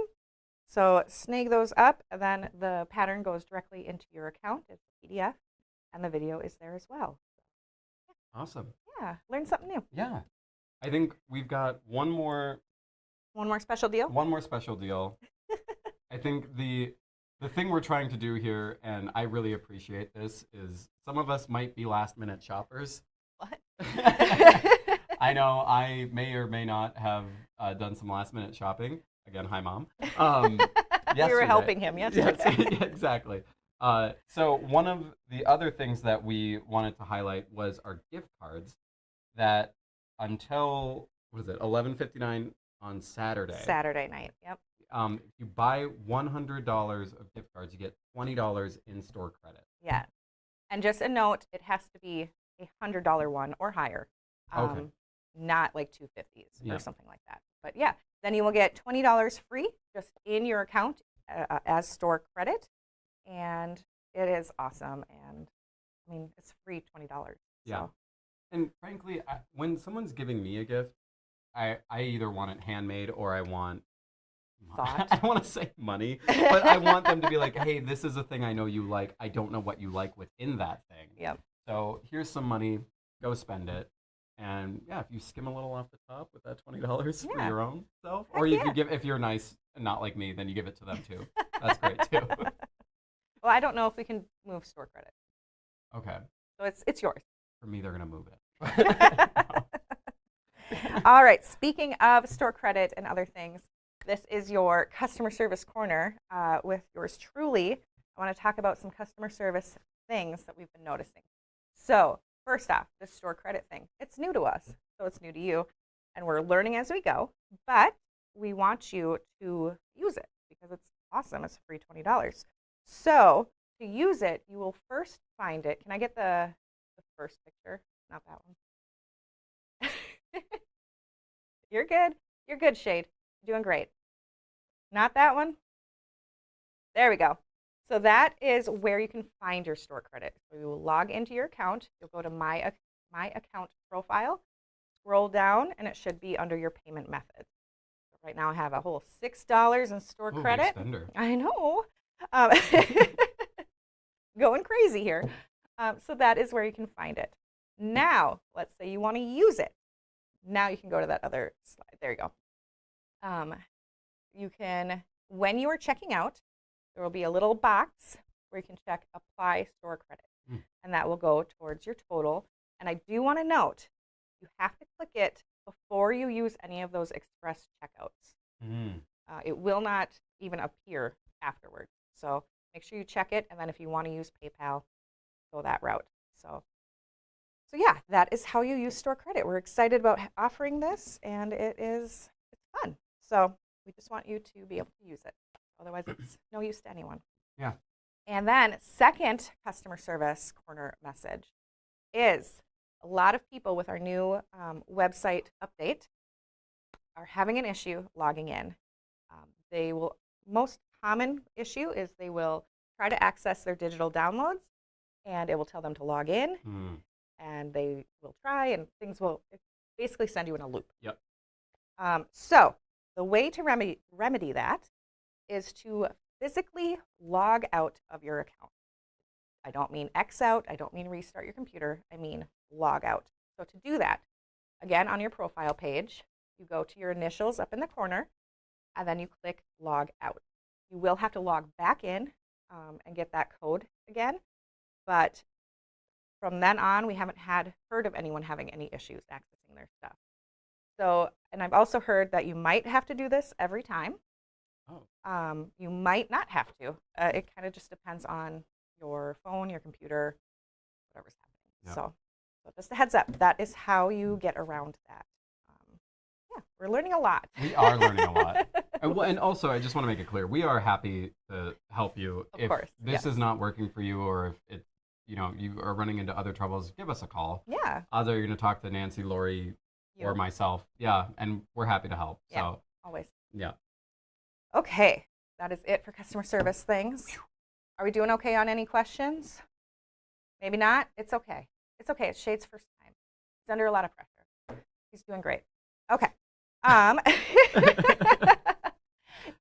Speaker 1: So snag those up, and then the pattern goes directly into your account as a PDF, and the video is there as well.
Speaker 2: Awesome.
Speaker 1: Yeah, learn something new.
Speaker 2: Yeah. I think we've got one more
Speaker 1: Special deal.
Speaker 2: special deal. I think the thing we're trying to do here, and I really appreciate this, is some of us might be last minute shoppers.
Speaker 1: What?
Speaker 2: I know I may or may not have done some last minute shopping. Again, hi mom.
Speaker 1: You were
Speaker 2: Yesterday.
Speaker 1: helping him yesterday.
Speaker 2: Yes, exactly. So one of the other things that we wanted to highlight was our gift cards that until, 11:59 on Saturday.
Speaker 1: Saturday night, yep.
Speaker 2: If you buy $100 of gift cards, you get $20 in store credit.
Speaker 1: Yeah. And just a note, it has to be a $100 one or higher.
Speaker 2: Okay.
Speaker 1: Not like 250s
Speaker 2: Yeah.
Speaker 1: or something like that. But yeah, then you will get $20 free just in your account as store credit. And it is awesome. And I mean, it's free $20.
Speaker 2: Yeah.
Speaker 1: So.
Speaker 2: And frankly, when someone's giving me a gift, I either want it handmade or I want
Speaker 1: Thought.
Speaker 2: I don't want to say money, but I want them to be like, hey, this is a thing I know you like. I don't know what you like within that thing.
Speaker 1: Yep.
Speaker 2: So here's some money. Go spend it. And yeah, if you skim a little off the top with that $20 for
Speaker 1: Yeah.
Speaker 2: your own self,
Speaker 1: Heck
Speaker 2: or
Speaker 1: yeah.
Speaker 2: if you're nice and not like me, then you give it to them too. That's great too.
Speaker 1: Well, I don't know if we can move store credit.
Speaker 2: Okay.
Speaker 1: So it's yours.
Speaker 2: For me, they're gonna move it.
Speaker 1: All right. Speaking of store credit and other things, this is your customer service corner with yours truly. I want to talk about some customer service things that we've been noticing. So first off, the store credit thing. It's new to us, so it's new to you, and we're learning as we go. But we want you to use it because it's awesome. It's free $20. So to use it, you will first find it. Can I get the first picture? Not that one. You're good. You're good, Shade. You're doing great. Not that one. There we go. So that is where you can find your store credit. So you will log into your account. You'll go to my account profile, scroll down, and it should be under your payment methods. So right now I have a whole $6 in store
Speaker 2: Ooh, big
Speaker 1: credit.
Speaker 2: spender.
Speaker 1: I know. Going crazy here. So that is where you can find it. Now, let's say you want to use it. Now you can go to that other slide. There you go. You can, when you are checking out, there will be a little box where you can check apply store credit. And that will go towards your total. And I do want to note, you have to click it before you use any of those express checkouts. It will not even appear afterward. So make sure you check it. And then if you want to use PayPal, go that route. So yeah, that is how you use store credit. We're excited about offering this, and it's fun. So we just want you to be able to use it. Otherwise, it's no use to anyone.
Speaker 2: Yeah.
Speaker 1: And then second customer service corner message is a lot of people with our new website update are having an issue logging in. Most common issue is they will try to access their digital downloads, and it will tell them to log in. And they will try, and things will basically send you in a loop.
Speaker 2: Yep.
Speaker 1: So the way to remedy that is to physically log out of your account. I don't mean X out. I don't mean restart your computer. I mean log out. So to do that, again, on your profile page, you go to your initials up in the corner, and then you click log out. You will have to log back in and get that code again, but from then on, we haven't heard of anyone having any issues accessing their stuff. So, and I've also heard that you might have to do this every time.
Speaker 2: Oh.
Speaker 1: You might not have to. It kind of just depends on your phone, your computer, whatever's happening.
Speaker 2: Yep.
Speaker 1: So just a heads up, that is how you get around that. Yeah, we're learning a lot.
Speaker 2: We are learning a lot. And also, I just want to make it clear, we are happy to help you.
Speaker 1: Of
Speaker 2: if
Speaker 1: course,
Speaker 2: this
Speaker 1: yes.
Speaker 2: is not working for you, or if you are running into other troubles, give us a call.
Speaker 1: Yeah.
Speaker 2: Odds are you're going to talk to Nancy, Lori,
Speaker 1: You.
Speaker 2: or myself. Yeah, and we're happy to help.
Speaker 1: Yeah.
Speaker 2: So
Speaker 1: Always.
Speaker 2: yeah.
Speaker 1: Okay, that is it for customer service things. Are we doing okay on any questions? Maybe not. It's okay. It's okay. It's Shade's first time. He's under a lot of pressure. He's doing great. Okay.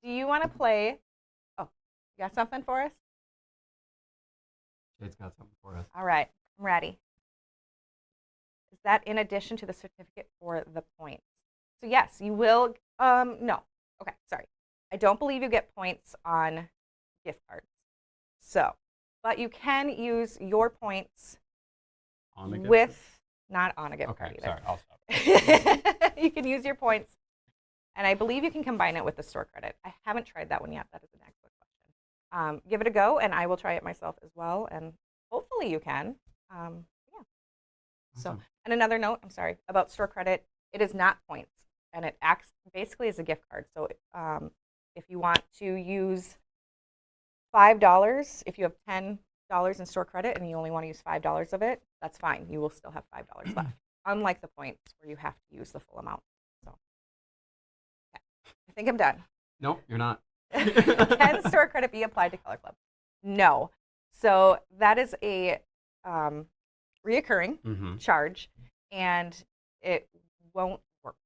Speaker 1: Do you want to play? Oh, you got something for us?
Speaker 2: Shade's got something for us.
Speaker 1: All right, I'm ready. Is that in addition to the certificate for the points? So yes, you will. No. Okay, sorry. I don't believe you get points on gift cards. So, but you can use your points
Speaker 2: On the gift
Speaker 1: with, not on a gift
Speaker 2: card?
Speaker 1: card
Speaker 2: Okay,
Speaker 1: either.
Speaker 2: sorry, I'll stop.
Speaker 1: You can use your points, and I believe you can combine it with the store credit. I haven't tried that one yet. That is an excellent question. Give it a go, and I will try it myself as well, and hopefully you can. Yeah. So,
Speaker 2: Awesome.
Speaker 1: and another note, I'm sorry, about store credit, it is not points, and it acts basically as a gift card. So if you want to use $5, if you have $10 in store credit and you only want to use $5 of it, that's fine. You will still have $5 left, unlike the points where you have to use the full amount. So, okay. I think I'm done.
Speaker 2: Nope, you're not.
Speaker 1: Can store credit be applied to Color Club? No. So that is a reoccurring charge, and it won't work.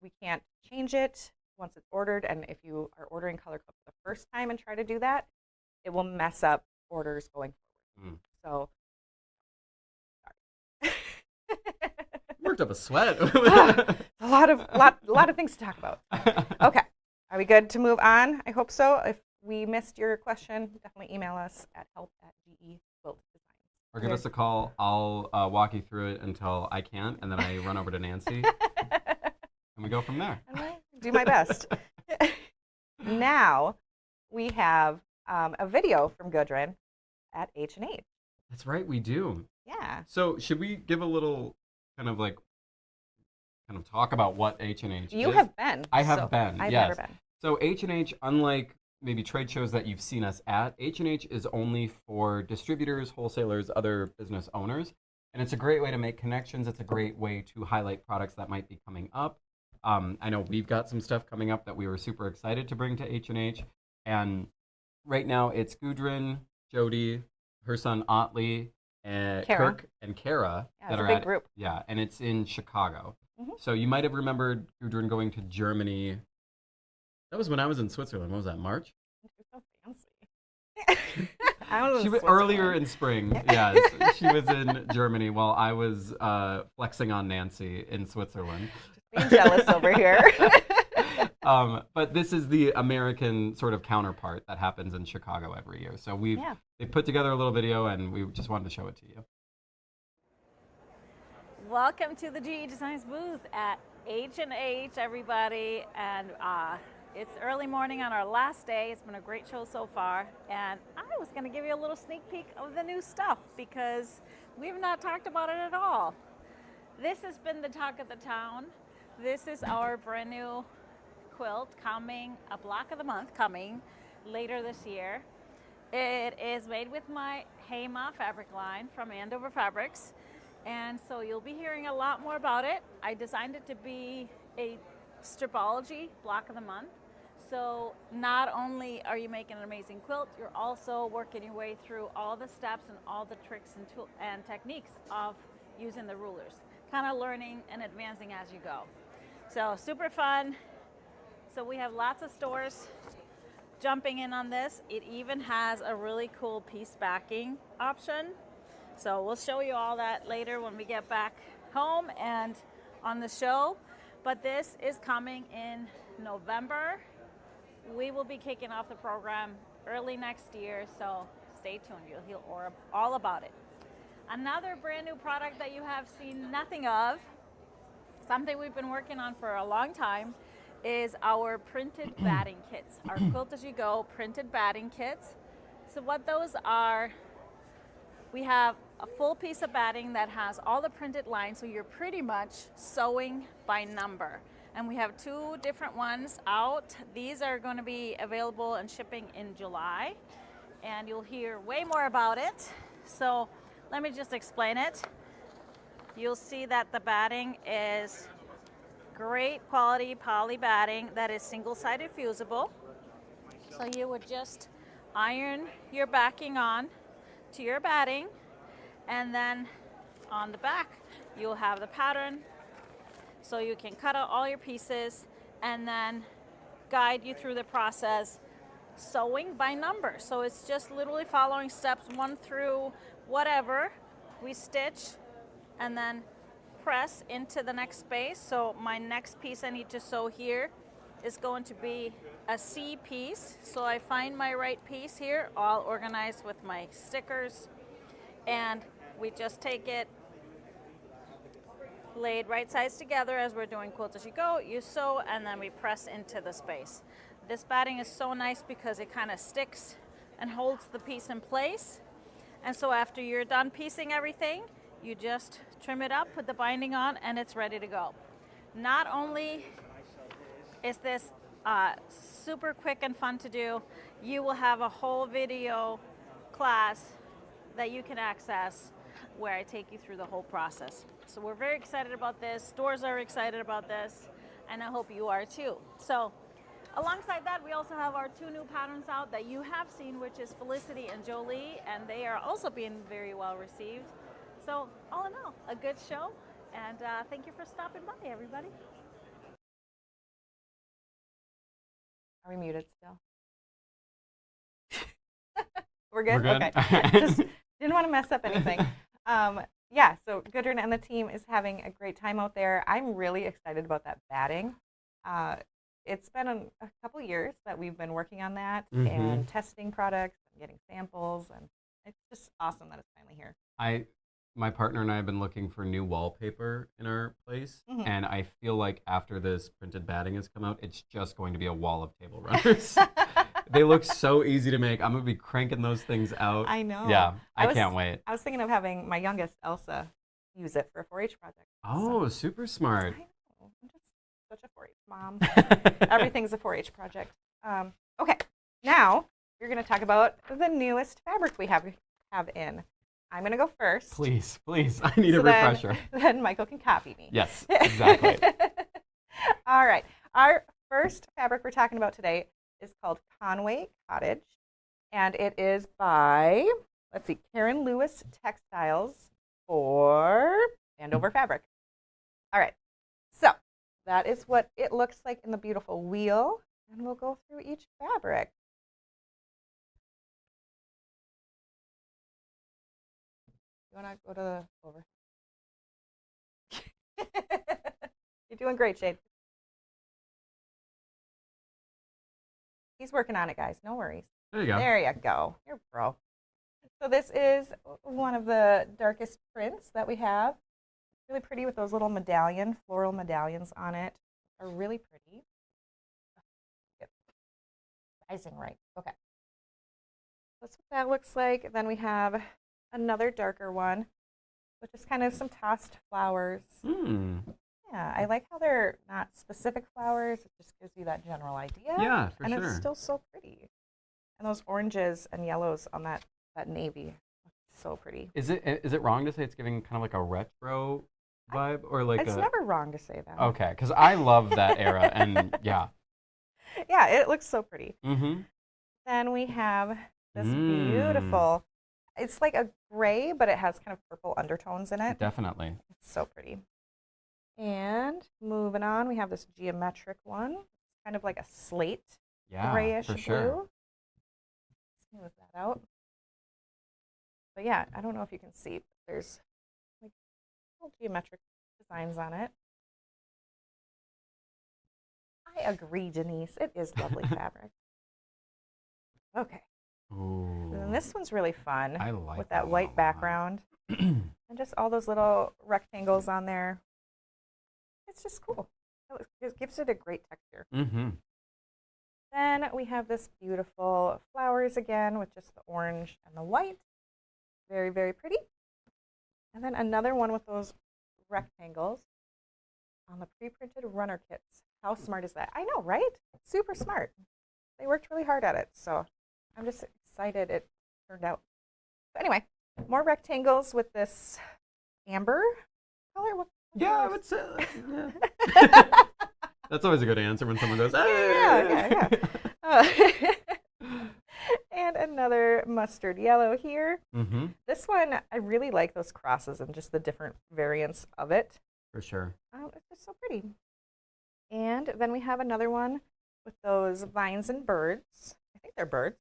Speaker 1: We can't change it once it's ordered, and if you are ordering Color Club for the first time and try to do that, it will mess up orders going forward. So, sorry.
Speaker 2: Worked up a sweat.
Speaker 1: a lot of things to talk about. Okay, are we good to move on? I hope so. If we missed your question, definitely email us at help@gequiltdesigns.
Speaker 2: Or give us a call. I'll walk you through it until I can't, and then I run over to Nancy, and we go from there.
Speaker 1: Do my best. Now we have a video from Gudrun at H&H.
Speaker 2: That's right, we do.
Speaker 1: Yeah.
Speaker 2: So should we give a little kind of talk about what H&H is?
Speaker 1: You have been.
Speaker 2: I have been,
Speaker 1: I've
Speaker 2: yes.
Speaker 1: never been.
Speaker 2: So H&H, unlike maybe trade shows that you've seen us at, H&H is only for distributors, wholesalers, other business owners. And it's a great way to make connections. It's a great way to highlight products that might be coming up. I know we've got some stuff coming up that we were super excited to bring to H&H. And right now it's Gudrun, Jody, her son Otley, Kirk, and Kara.
Speaker 1: Yeah, it's a big group.
Speaker 2: Yeah, and it's in Chicago. So you might have remembered Gudrun going to Germany. That was when I was in Switzerland. What was that, March?
Speaker 1: You're so fancy.
Speaker 2: She was earlier in spring. Yes, she was in Germany while I was flexing on Nancy in Switzerland.
Speaker 1: Just being jealous over here.
Speaker 2: But this is the American sort of counterpart that happens in Chicago every year. So they put together a little video, and we just wanted to show it to you.
Speaker 4: Welcome to the GE Designs booth at H&H, everybody. And it's early morning on our last day. It's been a great show so far. And I was going to give you a little sneak peek of the new stuff because we've not talked about it at all. This has been the talk of the town. This is our brand new quilt coming, a block of the month coming later this year. It is made with my Hema fabric line from Andover Fabrics. And so you'll be hearing a lot more about it. I designed it to be a stripology block of the month. So not only are you making an amazing quilt, you're also working your way through all the steps and all the tricks and techniques of using the rulers. Kind of learning and advancing as you go. So super fun. So we have lots of stores jumping in on this. It even has a really cool piece backing option. So we'll show you all that later when we get back home and on the show. But this is coming in November. We will be kicking off the program early next year, so stay tuned. You'll hear all about it. Another brand new product that you have seen nothing of, something we've been working on for a long time, is our printed batting kits, our Quilt As You Go printed batting kits. So what those are, we have a full piece of batting that has all the printed lines, so you're pretty much sewing by number. And we have two different ones out. These are going to be available and shipping in July, and you'll hear way more about it. So let me just explain it. you'll see that the batting is great quality poly batting that is single-sided fusible. So you would just iron your backing on to your batting, and then on the back you'll have the pattern, so you can cut out all your pieces and then guide you through the process sewing by number. So it's just literally following steps 1 through whatever. We stitch and then press into the next space. So my next piece I need to sew here is going to be a C piece. So I find my right piece here, all organized with my stickers, and we just take it laid right sides together as we're doing quilt as you go. You sew and then we press into the space. This batting is so nice because it kind of sticks and holds the piece in place. And so after you're done piecing everything, you just trim it up, put the binding on, and it's ready to go. Not only is this super quick and fun to do, you will have a whole video class that you can access where I take you through the whole process. So we're very excited about this. Stores are excited about this, and I hope you are too. So alongside that, we also have our 2 new patterns out that you have seen, which is Felicity and Jolie, and they are also being very well received. So all in all, a good show, and thank you for stopping by, everybody.
Speaker 1: Are we muted still? We're good?
Speaker 2: We're good.
Speaker 1: Okay. Just didn't want to mess up anything. Yeah, so Gudrun and the team is having a great time out there. I'm really excited about that batting. It's been a couple years that we've been working on that and testing products and getting samples, and it's just awesome that it's finally here.
Speaker 2: My partner and I have been looking for new wallpaper in our place, and I feel like after this printed batting has come out, it's just going to be a wall of table runners. They look so easy to make. I'm going to be cranking those things out.
Speaker 1: I know.
Speaker 2: Yeah, I can't wait.
Speaker 1: I was thinking of having my youngest, Elsa, use it for a 4-H project.
Speaker 2: Oh,
Speaker 1: So,
Speaker 2: super smart.
Speaker 1: I know. I'm just such a 4-H mom. Everything's a 4-H project. Okay, now we're going to talk about the newest fabric we have in. I'm going to go first.
Speaker 2: Please, I need a refresher.
Speaker 1: Then Michael can copy me.
Speaker 2: Yes, exactly.
Speaker 1: All right. Our first fabric we're talking about today is called Conway Cottage, and it is by, let's see, Karen Lewis Textiles for Andover Fabric. All right. So that is what it looks like in the beautiful wheel, and we'll go through each fabric. You want to go to the over? You're doing great, Shade. He's working on it, guys. No worries.
Speaker 2: There you go.
Speaker 1: There you go. You're a pro. So this is one of the darkest prints that we have. Really pretty with those little floral medallions on it. Are really pretty. Yep. Rising right. Okay. That's what that looks like. Then we have another darker one, with just kind of some tossed flowers. Yeah, I like how they're not specific flowers. It just gives you that general idea.
Speaker 2: Yeah, for
Speaker 1: and
Speaker 2: sure.
Speaker 1: it's still so pretty. And those oranges and yellows on that navy, so pretty.
Speaker 2: Is it wrong to say it's giving kind of like a retro vibe, or like
Speaker 1: it's never wrong to say that.
Speaker 2: Okay, because I love that era, and yeah.
Speaker 1: Yeah, it looks so pretty.
Speaker 2: Mm-hmm.
Speaker 1: Then we have this beautiful. It's like a gray, but it has kind of purple undertones in it.
Speaker 2: Definitely.
Speaker 1: It's so pretty. And moving on, we have this geometric one. It's kind of like a slate grayish
Speaker 2: for sure.
Speaker 1: blue. Smooth that out. But yeah, I don't know if you can see, but there's like little geometric designs on it. I agree, Denise. It is lovely fabric. Okay.
Speaker 2: Ooh.
Speaker 1: And this one's really fun.
Speaker 2: I like
Speaker 1: with that white background. And just all those little rectangles on there. It's just cool. It gives it a great texture.
Speaker 2: Mm-hmm.
Speaker 1: Then we have this beautiful flowers again with just the orange and the white. Very, very pretty. And then another one with those rectangles on the pre-printed runner kits. How smart is that? I know, right? Super smart. They worked really hard at it, so I'm just excited it turned out. So anyway, more rectangles with this amber color? What
Speaker 2: Yeah, I
Speaker 1: color
Speaker 2: would
Speaker 1: is-
Speaker 2: say. Yeah. That's always a good answer when someone goes,
Speaker 1: Yeah,
Speaker 2: hey.
Speaker 1: And another mustard yellow here.
Speaker 2: Mm-hmm.
Speaker 1: This one, I really like those crosses and just the different variants of it.
Speaker 2: For sure.
Speaker 1: It's just so pretty. And then we have another one with those vines and birds. I think they're birds.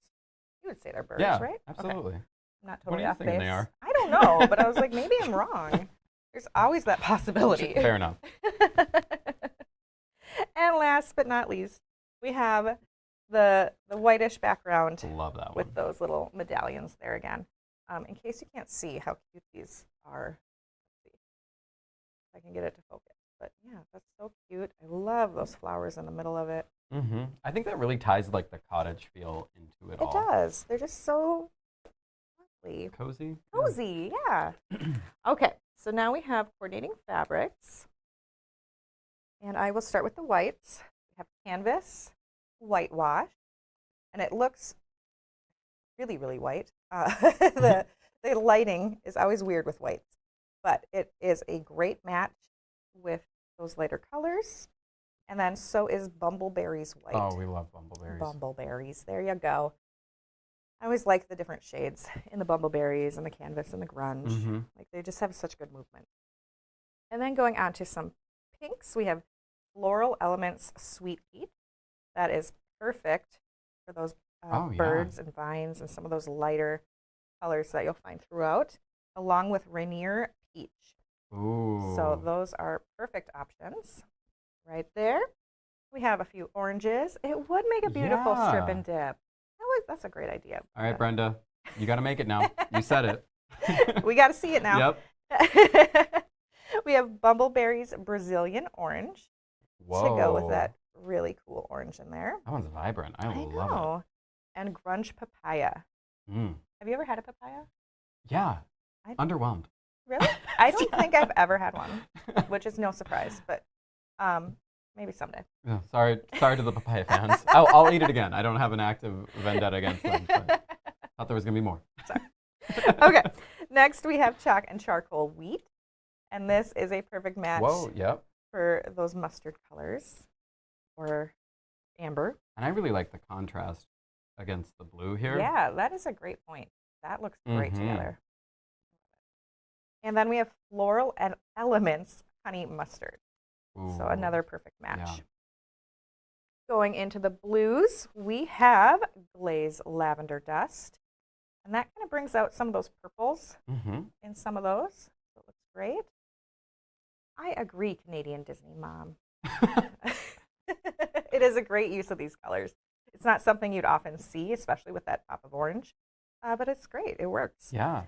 Speaker 1: You would say they're birds,
Speaker 2: Yeah,
Speaker 1: right? Okay.
Speaker 2: absolutely.
Speaker 1: I'm not
Speaker 2: What
Speaker 1: totally
Speaker 2: are you
Speaker 1: off
Speaker 2: thinking
Speaker 1: base.
Speaker 2: they are?
Speaker 1: I don't know, but I was like, maybe I'm wrong. There's always that possibility.
Speaker 2: Fair enough.
Speaker 1: And last but not least, we have the whitish background
Speaker 2: Love that one.
Speaker 1: with those little medallions there again. In case you can't see how cute these are, let's see if I can get it to focus. But yeah, that's so cute. I love those flowers in the middle of it.
Speaker 2: Mm-hmm. I think that really ties like the cottage feel into it all.
Speaker 1: It does. They're just so lovely.
Speaker 2: Cozy.
Speaker 1: Cozy, yeah. Okay, so now we have coordinating fabrics. And I will start with the whites. We have canvas, whitewash, and it looks really, really white. The lighting is always weird with whites, but it is a great match with those lighter colors. And then so is Bumbleberry's white.
Speaker 2: Oh, we love bumbleberries.
Speaker 1: Bumbleberries, there you go. I always like the different shades in the bumbleberries and the canvas and the grunge.
Speaker 2: Mm-hmm.
Speaker 1: Like they just have such good movement. And then going on to some pinks, we have Floral Elements Sweet Peach. That is perfect for those
Speaker 2: Oh, yeah.
Speaker 1: birds and vines and some of those lighter colors that you'll find throughout, along with Rainier Peach.
Speaker 2: Ooh.
Speaker 1: So those are perfect options right there. We have a few oranges. It would make a beautiful strip
Speaker 2: Yeah.
Speaker 1: and dip. That's a great idea.
Speaker 2: All right, Brenda, you got to make it now. You said it.
Speaker 1: We got to see it now.
Speaker 2: Yep.
Speaker 1: We have Bumbleberry's Brazilian Orange
Speaker 2: Whoa.
Speaker 1: to go with that really cool orange in there.
Speaker 2: That one's vibrant. I love
Speaker 1: know. And Grunge Papaya.
Speaker 2: it. Mm.
Speaker 1: Have you ever had a papaya?
Speaker 2: Yeah.
Speaker 1: I-
Speaker 2: Underwhelmed.
Speaker 1: Really? I don't think I've ever had one, which is no surprise, but maybe someday.
Speaker 2: Yeah, sorry to the papaya fans. I'll eat it again. I don't have an active vendetta against them. But thought there was gonna be more.
Speaker 1: Okay. Next, we have chalk and charcoal wheat, and this is a perfect match
Speaker 2: Whoa. Yep.
Speaker 1: for those mustard colors or amber.
Speaker 2: And I really like the contrast against the blue here.
Speaker 1: Yeah, that is a great point. That looks great
Speaker 2: Mhm.
Speaker 1: together. And then we have Floral and Elements Honey Mustard. So
Speaker 2: Ooh.
Speaker 1: another perfect match.
Speaker 2: Yeah.
Speaker 1: Going into the blues, we have Glaze Lavender Dust. And that kind of brings out some of those purples
Speaker 2: Mm-hmm.
Speaker 1: in some of those. So it looks great. I agree, Canadian Disney Mom. It is a great use of these colors. It's not something you'd often see, especially with that pop of orange, but it's great. It works.
Speaker 2: Yeah.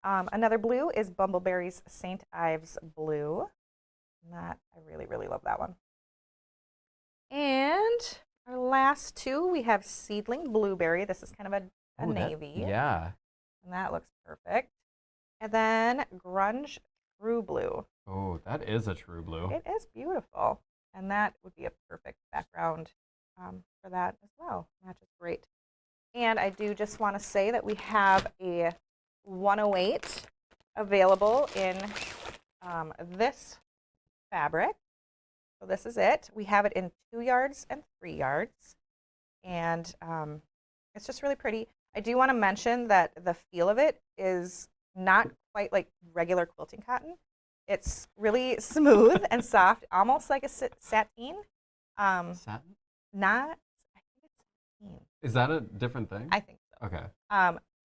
Speaker 1: Another blue is Bumbleberry's St. Ives Blue. And that, I really, really love that one. And our last two, we have Seedling Blueberry. This is kind of a
Speaker 2: Ooh, that-
Speaker 1: navy.
Speaker 2: yeah.
Speaker 1: And that looks perfect. And then Grunge True Blue.
Speaker 2: Oh, that is a true blue.
Speaker 1: It is beautiful. And that would be a perfect background for that as well. Matches great. And I do just want to say that we have a 108 available in this fabric. So this is it. We have it in 2 yards and 3 yards. And it's just really pretty. I do want to mention that the feel of it is not quite like regular quilting cotton. It's really smooth and soft, almost like a sateen.
Speaker 2: Satin?
Speaker 1: Not, I think it's sateen.
Speaker 2: Is that a different thing?
Speaker 1: I think so.
Speaker 2: Okay.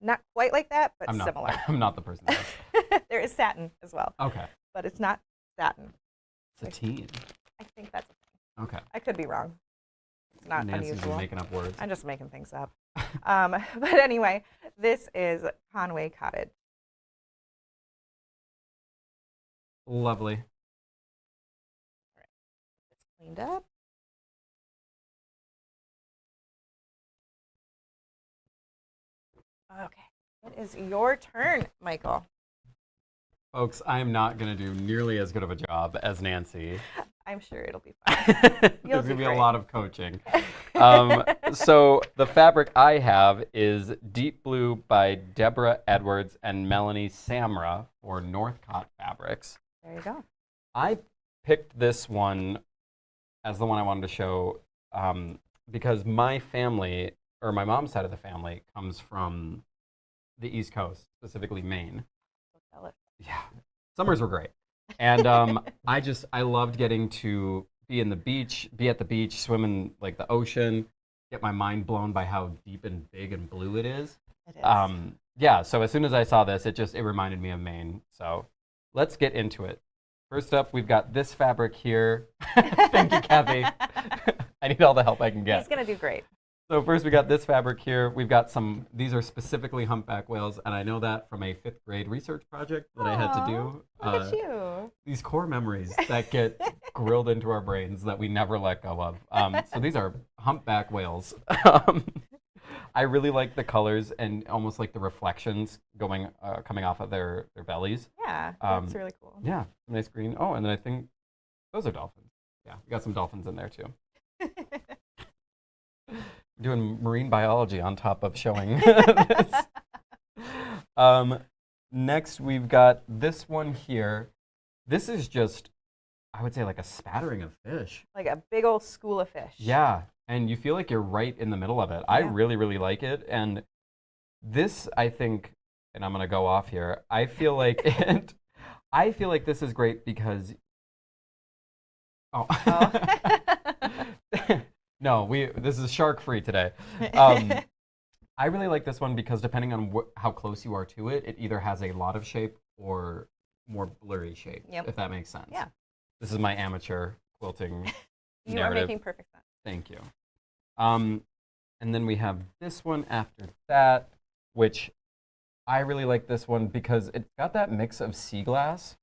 Speaker 1: Not quite like that, but
Speaker 2: I'm not.
Speaker 1: similar.
Speaker 2: I'm not the person. To ask.
Speaker 1: There is satin as well,
Speaker 2: Okay.
Speaker 1: but it's not satin.
Speaker 2: Satine.
Speaker 1: I think that's a thing.
Speaker 2: Okay.
Speaker 1: I could be wrong. It's not
Speaker 2: Nancy's
Speaker 1: unusual.
Speaker 2: making up words.
Speaker 1: I'm just making things up. But anyway, this is Conway Cottage.
Speaker 2: Lovely.
Speaker 1: It's cleaned up. Okay, it is your turn, Michael.
Speaker 2: Folks, I am not going to do nearly as good of a job as Nancy.
Speaker 1: I'm sure it'll be fine.
Speaker 2: There's
Speaker 1: do
Speaker 2: going to be a
Speaker 1: great.
Speaker 2: lot of coaching. So the fabric I have is Deep Blue by Deborah Edwards and Melanie Samra for Northcott Fabrics.
Speaker 1: There you go.
Speaker 2: I picked this one as the one I wanted to show because my family, or my mom's side of the family, comes from the East Coast, specifically Maine. Yeah, summers were great. And I loved getting to be at the beach, swim in like the ocean, get my mind blown by how deep and big and blue it is.
Speaker 1: It is.
Speaker 2: Yeah, so as soon as I saw this, it reminded me of Maine. So let's get into it. First up, we've got this fabric here. Thank you, Kathy. I need all the help I can get.
Speaker 1: He's going to do great.
Speaker 2: So first we got this fabric here. We've got these are specifically humpback whales, and I know that from a 5th grade research project that I had to do.
Speaker 1: Look at you.
Speaker 2: These core memories that get grilled into our brains that we never let go of. So these are humpback whales. I really like the colors and almost like the reflections coming off of their bellies.
Speaker 1: Yeah, that's really cool.
Speaker 2: Yeah, nice green. Oh, and then I think those are dolphins. Yeah, we got some dolphins in there too. Doing marine biology on top of showing this. Next, we've got this one here. This is just, I would say, like a spattering of fish.
Speaker 1: Like a big old school of fish.
Speaker 2: Yeah, and you feel like you're right in the middle of it. I really, really like it. And this, I think, and I'm going to go off here, I feel like this is great because, no, this is shark-free today. I really like this one because depending on how close you are to it, it either has a lot of shape or more blurry shape, if that makes sense.
Speaker 1: Yeah.
Speaker 2: This is my amateur quilting
Speaker 1: You
Speaker 2: narrative.
Speaker 1: are making perfect sense.
Speaker 2: Thank you. And then we have this one after that, which I really like this one because it's got that mix of a sea glass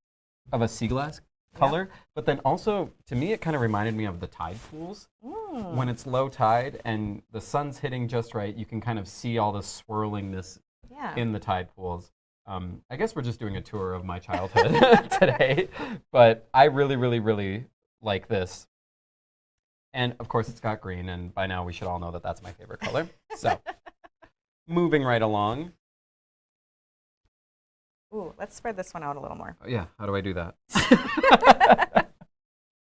Speaker 2: color, but then also, to me, it kind of reminded me of the tide pools. When it's low tide and the sun's hitting just right, you can kind of see all the swirlingness in the tide pools. I guess we're just doing a tour of my childhood today, but I really, really, really like this. And of course, it's got green, and by now we should all know that that's my favorite color. So, moving right along.
Speaker 1: Ooh, let's spread this one out a little more.
Speaker 2: Oh, yeah, how do I do that?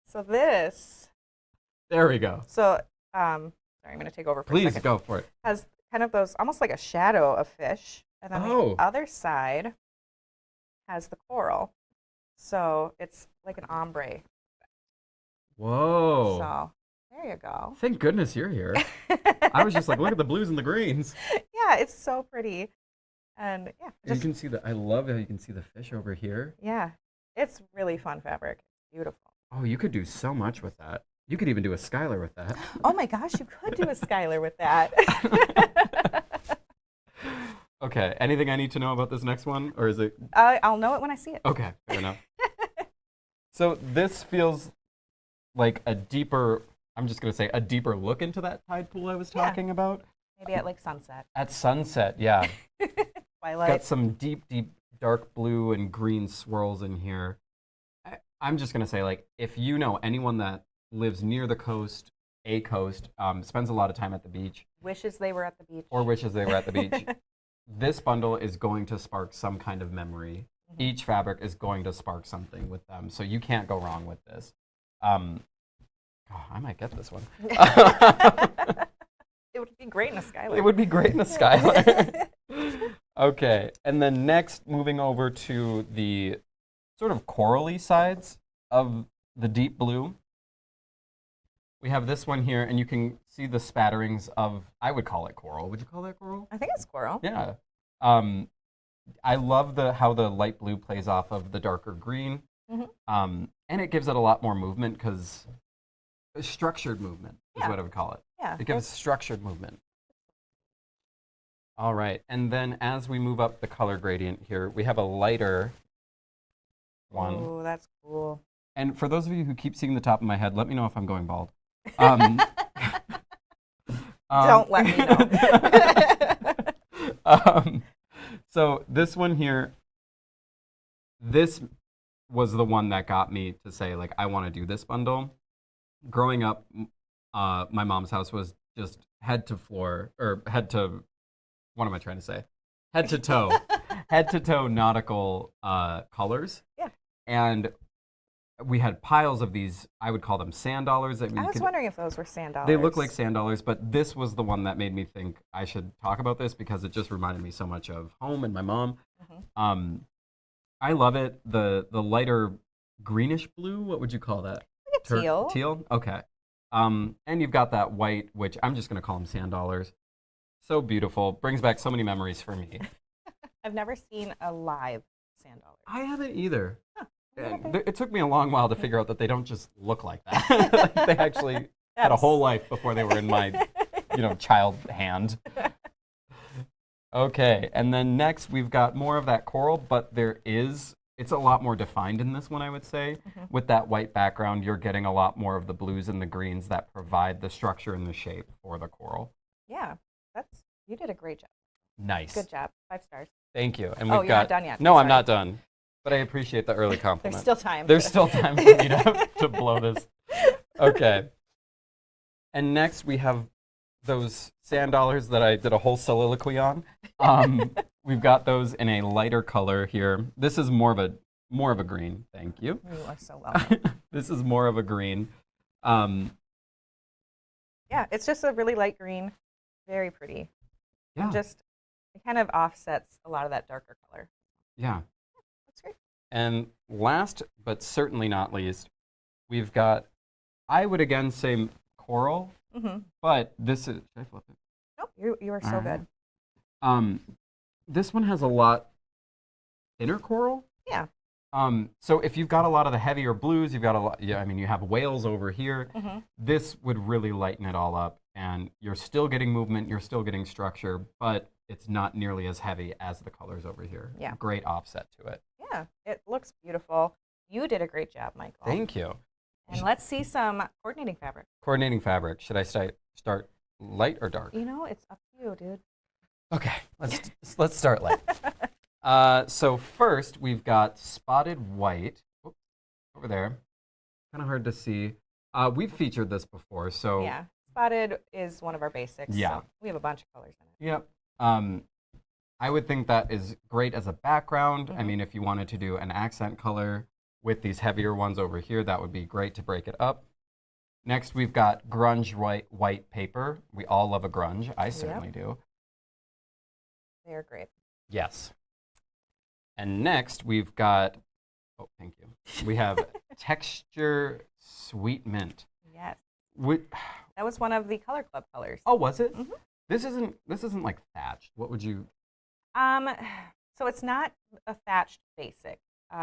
Speaker 1: So this.
Speaker 2: There we go.
Speaker 1: So, sorry, I'm going to take over for a
Speaker 2: Please
Speaker 1: second.
Speaker 2: go for it.
Speaker 1: Has kind of those, almost like a shadow of fish. And then the other side has the coral. So it's like an ombre.
Speaker 2: Whoa.
Speaker 1: So there you go.
Speaker 2: Thank goodness you're here. I was just like, look at the blues and the greens.
Speaker 1: Yeah, it's so pretty. And yeah.
Speaker 2: You can see I love how you can see the fish over here.
Speaker 1: Yeah, it's really fun fabric. Beautiful.
Speaker 2: Oh, you could do so much with that. You could even do a skylar with that.
Speaker 1: Oh my gosh, you could do a skylar with that.
Speaker 2: Okay, anything I need to know about this next one, or is it?
Speaker 1: I'll know it when I see it.
Speaker 2: Okay, fair enough. So this feels like a deeper, I'm just going to say a deeper look into that tide pool I was talking about.
Speaker 1: Maybe at like sunset.
Speaker 2: At sunset, yeah.
Speaker 1: Twilight.
Speaker 2: Got some deep, deep dark blue and green swirls in here. I'm just going to say, like, if you know anyone that lives near the coast, spends a lot of time at the beach.
Speaker 1: Wishes they were at the beach.
Speaker 2: Or wishes they were at the beach. This bundle is going to spark some kind of memory. Mm-hmm. Each fabric is going to spark something with them, so you can't go wrong with this. I might get this one.
Speaker 1: It would be great in a skylar.
Speaker 2: It would be great in a skylar. Okay, and then next, moving over to the sort of corally sides of the deep blue. We have this one here, and you can see the spatterings of, I would call it coral. Would you call that coral?
Speaker 1: I think it's coral.
Speaker 2: Yeah. I love how the light blue plays off of the darker green. Mm-hmm. And it gives it a lot more movement because structured movement is what I would call it.
Speaker 1: Yeah.
Speaker 2: It gives structured movement. All right. And then as we move up the color gradient here, we have a lighter one.
Speaker 1: Oh, that's cool.
Speaker 2: And for those of you who keep seeing the top of my head, let me know if I'm going bald.
Speaker 1: Don't let me know.
Speaker 2: So this one here, this was the one that got me to say, like, I want to do this bundle. Growing up, my mom's house was just head to toe nautical colors.
Speaker 1: Yeah.
Speaker 2: And we had piles of these, I would call them sand dollars. That
Speaker 1: I was wondering if those were sand dollars.
Speaker 2: they look like sand dollars, but this was the one that made me think I should talk about this because it just reminded me so much of home and my mom. I love it. The lighter greenish blue, what would you call that?
Speaker 1: Like a teal.
Speaker 2: Teal? Okay. And you've got that white, which I'm just going to call them sand dollars. So beautiful. Brings back so many memories for me.
Speaker 1: I've never seen a live sand dollar.
Speaker 2: I haven't either.
Speaker 1: Huh.
Speaker 2: And it took me a long while to figure out that they don't just look like that. Like, they actually had a whole life before they were in my, child hand. Okay, and then next we've got more of that coral, but it's a lot more defined in this one, I would say. With that white background, you're getting a lot more of the blues and the greens that provide the structure and the shape for the coral.
Speaker 1: Yeah, you did a great job.
Speaker 2: Nice.
Speaker 1: Good job. 5 stars.
Speaker 2: Thank you. And
Speaker 1: You're not done yet.
Speaker 2: No, I'm
Speaker 1: Sorry.
Speaker 2: not done. But I appreciate the early compliment.
Speaker 1: There's still time.
Speaker 2: There's still time for me to blow this. Okay. And next we have those sand dollars that I did a whole soliloquy on. We've got those in a lighter color here. This is more of a green. Thank you.
Speaker 1: You are so welcome.
Speaker 2: This is more of a green.
Speaker 1: Yeah, it's just a really light green. Very pretty.
Speaker 2: Yeah.
Speaker 1: It kind of offsets a lot of that darker color.
Speaker 2: Yeah.
Speaker 1: That's great.
Speaker 2: And last, but certainly not least, we've got, I would again say coral, but this is, should I flip it?
Speaker 1: Nope, you are so good.
Speaker 2: This one has a lot thinner coral.
Speaker 1: Yeah.
Speaker 2: So if you've got a lot of the heavier blues, you've got a lot, you have whales over here. This would really lighten it all up, and you're still getting movement, you're still getting structure, but it's not nearly as heavy as the colors over here.
Speaker 1: Yeah.
Speaker 2: Great offset to it.
Speaker 1: Yeah, it looks beautiful. You did a great job, Michael.
Speaker 2: Thank you.
Speaker 1: And let's see some coordinating fabric.
Speaker 2: Coordinating fabric. Should I start light or dark?
Speaker 1: It's up to you, dude.
Speaker 2: Okay, let's start light. So first we've got spotted white. Oops, over there. Kind of hard to see. We've featured this before, so
Speaker 1: Yeah, spotted is one of our basics.
Speaker 2: Yeah.
Speaker 1: So we have a bunch of colors in it.
Speaker 2: yep. I would think that is great as a background. I mean, if you wanted to do an accent color with these heavier ones over here, that would be great to break it up. Next, we've got grunge white paper. We all love a grunge. I certainly do.
Speaker 1: They are great.
Speaker 2: Yes. And next, we've got, oh, thank you. We have texture sweet mint.
Speaker 1: Yes.
Speaker 2: That
Speaker 1: was one of the Color Club colors.
Speaker 2: Oh, was it? This isn't like thatched. What would you?
Speaker 1: So it's not a thatched basic.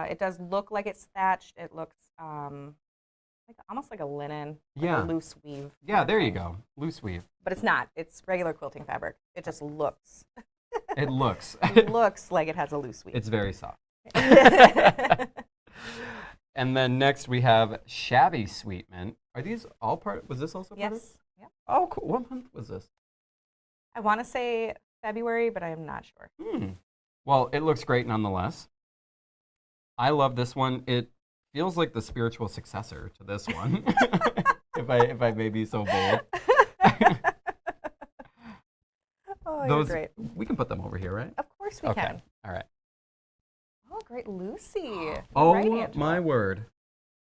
Speaker 1: It does look like it's thatched. It looks almost like a linen, like a loose weave.
Speaker 2: Yeah, there you go. Loose weave.
Speaker 1: But it's not. It's regular quilting fabric. It just looks.
Speaker 2: It looks.
Speaker 1: It looks like it has a loose weave.
Speaker 2: It's very soft. And then next we have shabby sweet mint. Are these all part? Was this also part of it?
Speaker 1: Yes. Yeah.
Speaker 2: Oh, cool. What month was this?
Speaker 1: I want to say February, but I am not sure.
Speaker 2: Well, it looks great nonetheless. I love this one. It feels like the spiritual successor to this one, if I may be so bold.
Speaker 1: Oh, you're great.
Speaker 2: We can put them over here, right?
Speaker 1: Of course we can.
Speaker 2: All right.
Speaker 1: Oh, great, Lucy. You're
Speaker 2: Oh,
Speaker 1: right, Angela.
Speaker 2: my word.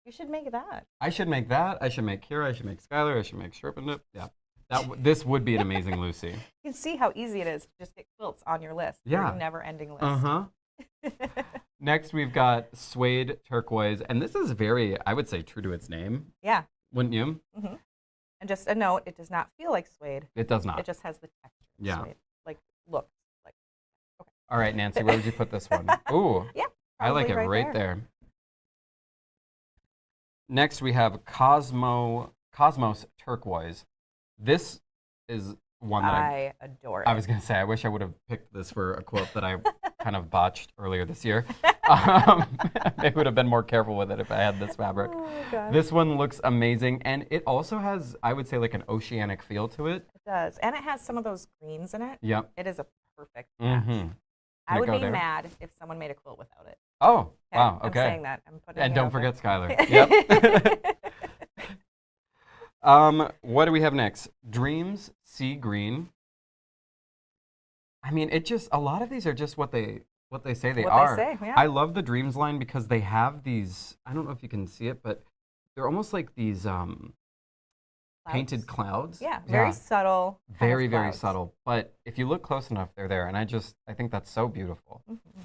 Speaker 1: You should make that.
Speaker 2: I should make that. I should make Kira. I should make Skylar. I should make Sherpendip. Yeah. This would be an amazing Lucy.
Speaker 1: You can see how easy it is to just get quilts on your list.
Speaker 2: Yeah.
Speaker 1: Your never-ending list.
Speaker 2: Uh-huh. Next, we've got suede turquoise. And this is very, I would say, true to its name.
Speaker 1: Yeah.
Speaker 2: Wouldn't you?
Speaker 1: And just a note, it does not feel like suede.
Speaker 2: It does not.
Speaker 1: It just has the texture of
Speaker 2: Yeah.
Speaker 1: suede. Look. Okay.
Speaker 2: All right, Nancy, where would you put this one? Ooh.
Speaker 1: Yeah.
Speaker 2: I like it
Speaker 1: probably
Speaker 2: right there. Next, we have Cosmos turquoise. This is one that
Speaker 1: I adore it.
Speaker 2: I was going to say, I wish I would have picked this for a quilt that I kind of botched earlier this year. Maybe would have been more careful with it if I had this fabric.
Speaker 1: Oh, gosh.
Speaker 2: This one looks amazing, and it also has, I would say, like an oceanic feel to it.
Speaker 1: It does. And it has some of those greens in it.
Speaker 2: Yep.
Speaker 1: It is a perfect match.
Speaker 2: Mm-hmm.
Speaker 1: I would
Speaker 2: go
Speaker 1: be
Speaker 2: there?
Speaker 1: mad if someone made a quilt without it.
Speaker 2: Oh, wow,
Speaker 1: I'm
Speaker 2: okay.
Speaker 1: saying that. I'm putting
Speaker 2: And
Speaker 1: it
Speaker 2: don't
Speaker 1: out there.
Speaker 2: forget Skylar. Yep. What do we have next? Dreams, sea green. I mean, a lot of these are just what they what they say they
Speaker 1: What
Speaker 2: are.
Speaker 1: they say, yeah.
Speaker 2: I love the Dreams line because they have these, I don't know if you can see it, but they're almost like these painted clouds.
Speaker 1: Yeah, very subtle.
Speaker 2: Very, very
Speaker 1: clouds.
Speaker 2: subtle. But if you look close enough, they're there. And I think that's so beautiful.
Speaker 1: Mm-hmm.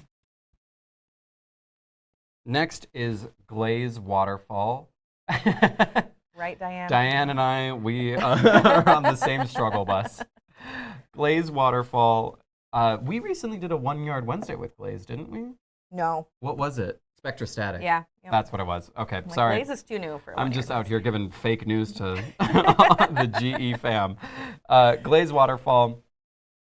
Speaker 2: Next is Glaze Waterfall.
Speaker 1: Right, Diane?
Speaker 2: Diane and I, we are on the same struggle bus. Glaze Waterfall. We recently did a 1 Yard Wednesday with Glaze, didn't we?
Speaker 1: No.
Speaker 2: What was it? Spectrostatic.
Speaker 1: Yeah. Yep.
Speaker 2: That's what it was. Okay,
Speaker 1: Like,
Speaker 2: sorry.
Speaker 1: Glaze is too new for
Speaker 2: I'm
Speaker 1: one
Speaker 2: just
Speaker 1: year.
Speaker 2: out here giving fake news to the GE fam. Glaze Waterfall.